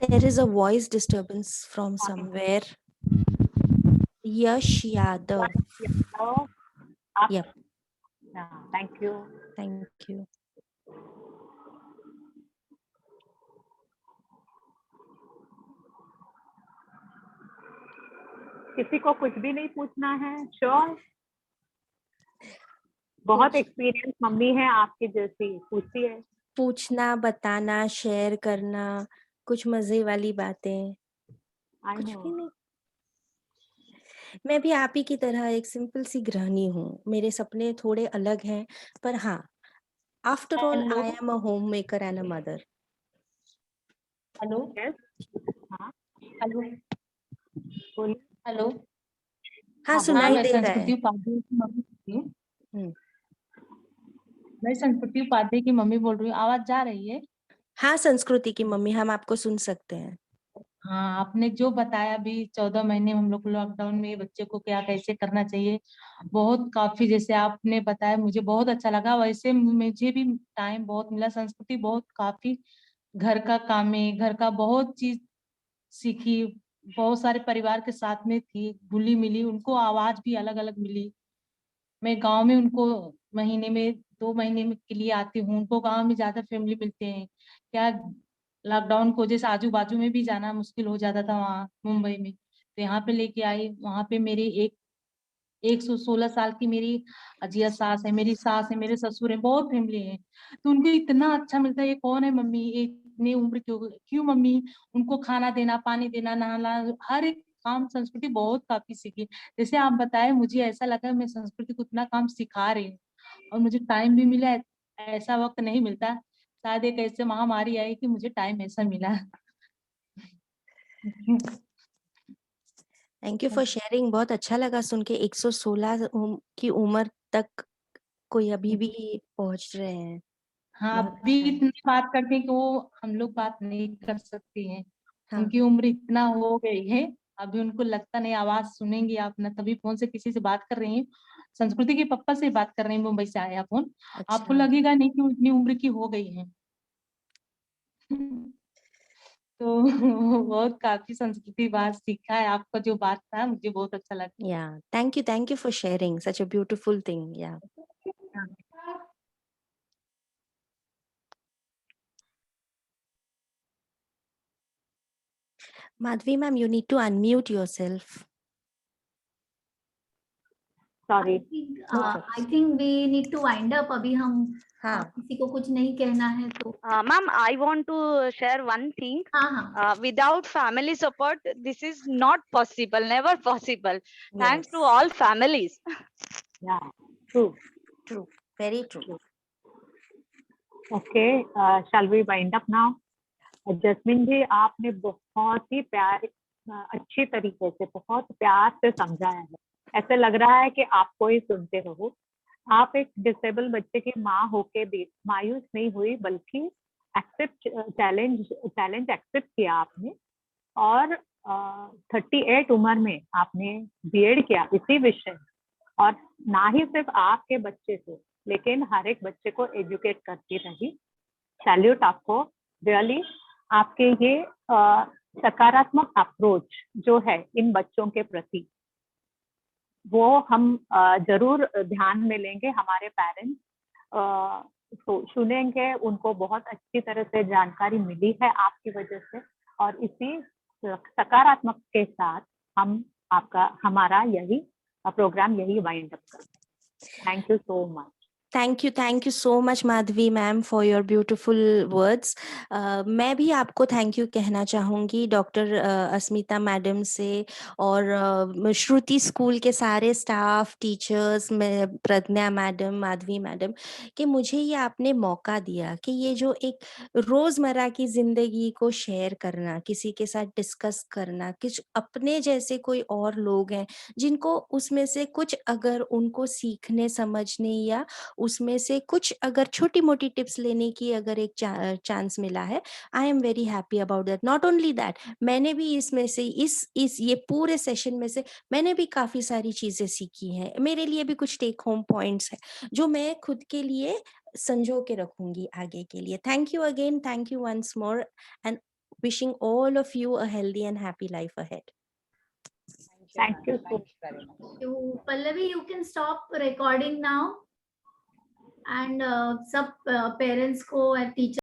There is a voice disturbance from somewhere. Yash Yadav. Yep. Thank you. Thank you. किसी को कुछ भी नहीं पूछना है? श्योर? बहुत एक्सपीरियंस मम्मी है आपकी जैसी, पूछती है। पूछना, बताना, शेयर करना, कुछ मजे वाली बातें, आई कुछ भी नो। नहीं। मैं भी आप ही की तरह एक सिंपल सी गृहिणी हूँ। मेरे सपने थोड़े अलग हैं, पर हाँ, after all hello. I am a home maker and a mother. Hello. Yes. हाँ, हेलो। बोलिए। हेलो। हाँ हाँ, सुनाई मैं दे रहा संस्कृति है। उपाध्याय की मम्मी बोल रही हूँ। हम्म। मैं संस्कृति उपाध्याय की मम्मी बोल रही हूँ। आवाज जा रही है? हाँ संस्कृति की मम्मी, हम आपको सुन सकते हैं। हाँ, आपने जो बताया अभी 14 महीने हम लोग लॉकडाउन में बच्चे को क्या कैसे करना चाहिए, बहुत काफी जैसे आपने बताया मुझे बहुत अच्छा लगा। वैसे मुझे भी टाइम बहुत मिला। संस्कृति बहुत काफी घर का काम में घर का बहुत चीज सीखी। बहुत सारे परिवार के साथ में थी, घुली मिली, उनको आवाज भी अलग अलग मिली। मैं गांव में उनको महीने में 2 महीने के लिए आती हूँ। उनको गांव में ज्यादा फैमिली मिलते हैं। क्या लॉकडाउन को जैसे आजू बाजू में भी जाना मुश्किल हो जाता था वहाँ मुंबई में, तो यहाँ पे लेके आई। वहाँ पे मेरे 116 साल की मेरी अजिया सास है, मेरी सास है, मेरे ससुर है, बहुत फैमिली है। तो उनको इतना अच्छा मिलता है। ये कौन है मम्मी, ये इतनी उम्र क्यों मम्मी। उनको खाना देना, पानी देना, नहाना, हर एक काम संस्कृति बहुत काफी सीखी। जैसे आप बताए मुझे ऐसा लगा मैं संस्कृति को इतना काम सिखा रही हूँ और मुझे टाइम भी मिला। ऐसा वक्त नहीं मिलता। शायद एक ऐसे महामारी आई कि मुझे टाइम ऐसा मिला। Thank you for sharing. बहुत अच्छा लगा सुन के 116 की उम्र तक कोई अभी भी पहुंच रहे हैं। हाँ, बहुत अभी अच्छा है। इतनी बात करते हैं कि वो हम लोग बात नहीं कर सकती हैं। हाँ उनकी उम्र इतना हो गई है, अभी उनको लगता नहीं। आवाज सुनेंगी आप ना, तभी फोन से किसी से बात कर रही हैं। संस्कृति के पापा से बात कर रही हैं, मुंबई से आया फोन। आपको अच्छा। लगेगा नहीं कि वो इतनी उम्र की हो गई है। तो बहुत काफी संस्कृति बात सीखा है। आपका जो बात था मुझे बहुत अच्छा लगा। Yeah thank you for sharing such a beautiful thing. Yeah Madhavi ma'am, you need to unmute yourself. Sorry. I think we need to wind up. अभी हम हाँ किसी को कुछ नहीं कहना है तो Ma'am, I want to share one thing. हाँ Without family support, this is not possible, never possible. Thanks to all families. Yeah true. True, very true. Okay, shall we wind up now. Jasmine ji, आपने बहुत ही अच्छी तरीके से बहुत प्यार से समझाया है। ऐसे लग रहा है कि आपको ही सुनते रहो। आप एक डिसेबल बच्चे की माँ होके भी मायूस नहीं हुई, बल्कि चैलेंज एक्सेप्ट किया आपने। और 38 उम्र में आपने बीएड किया इसी विषय, और ना ही सिर्फ आपके बच्चे को, लेकिन हर एक बच्चे को एजुकेट करती रही। सैल्यूट आपको, रियली। आपके ये सकारात्मक अप्रोच जो है इन बच्चों के प्रति, वो हम जरूर ध्यान में लेंगे। हमारे पेरेंट्स तो सुनेंगे, उनको बहुत अच्छी तरह से जानकारी मिली है आपकी वजह से, और इसी सकारात्मक के साथ हम हमारा यही प्रोग्राम यही वाइंड अप करते हैं। Thank you so much. Thank you so much Madhavi ma'am for your beautiful words. मैं भी आपको थैंक यू कहना चाहूँगी डॉक्टर अस्मिता मैडम से, और श्रुति स्कूल के सारे स्टाफ, टीचर्स, प्रज्ञा मैडम, माधवी मैडम, कि मुझे ये आपने मौका दिया कि ये जो एक रोज़मर्रा की ज़िंदगी को शेयर करना, किसी के साथ डिस्कस करना, कुछ अपने जैसे कोई और लोग हैं जिनको उसमें से कुछ अगर उनको सीखने समझने या उसमें से कुछ अगर छोटी मोटी टिप्स लेने की अगर एक चांस मिला है, I am very happy about that. Not only that, मैंने भी इसमें से इस ये पूरे सेशन में से मैंने भी काफी सारी चीजें सीखी हैं। मेरे लिए भी कुछ टेक होम पॉइंट्स हैं जो मैं खुद के लिए संजो के रखूंगी आगे के लिए। Thank you again, thank you once more, and wishing all of you a healthy and happy life ahead. Thank you so very much. Pallavi, you can stop recording now. And सब parents को, teachers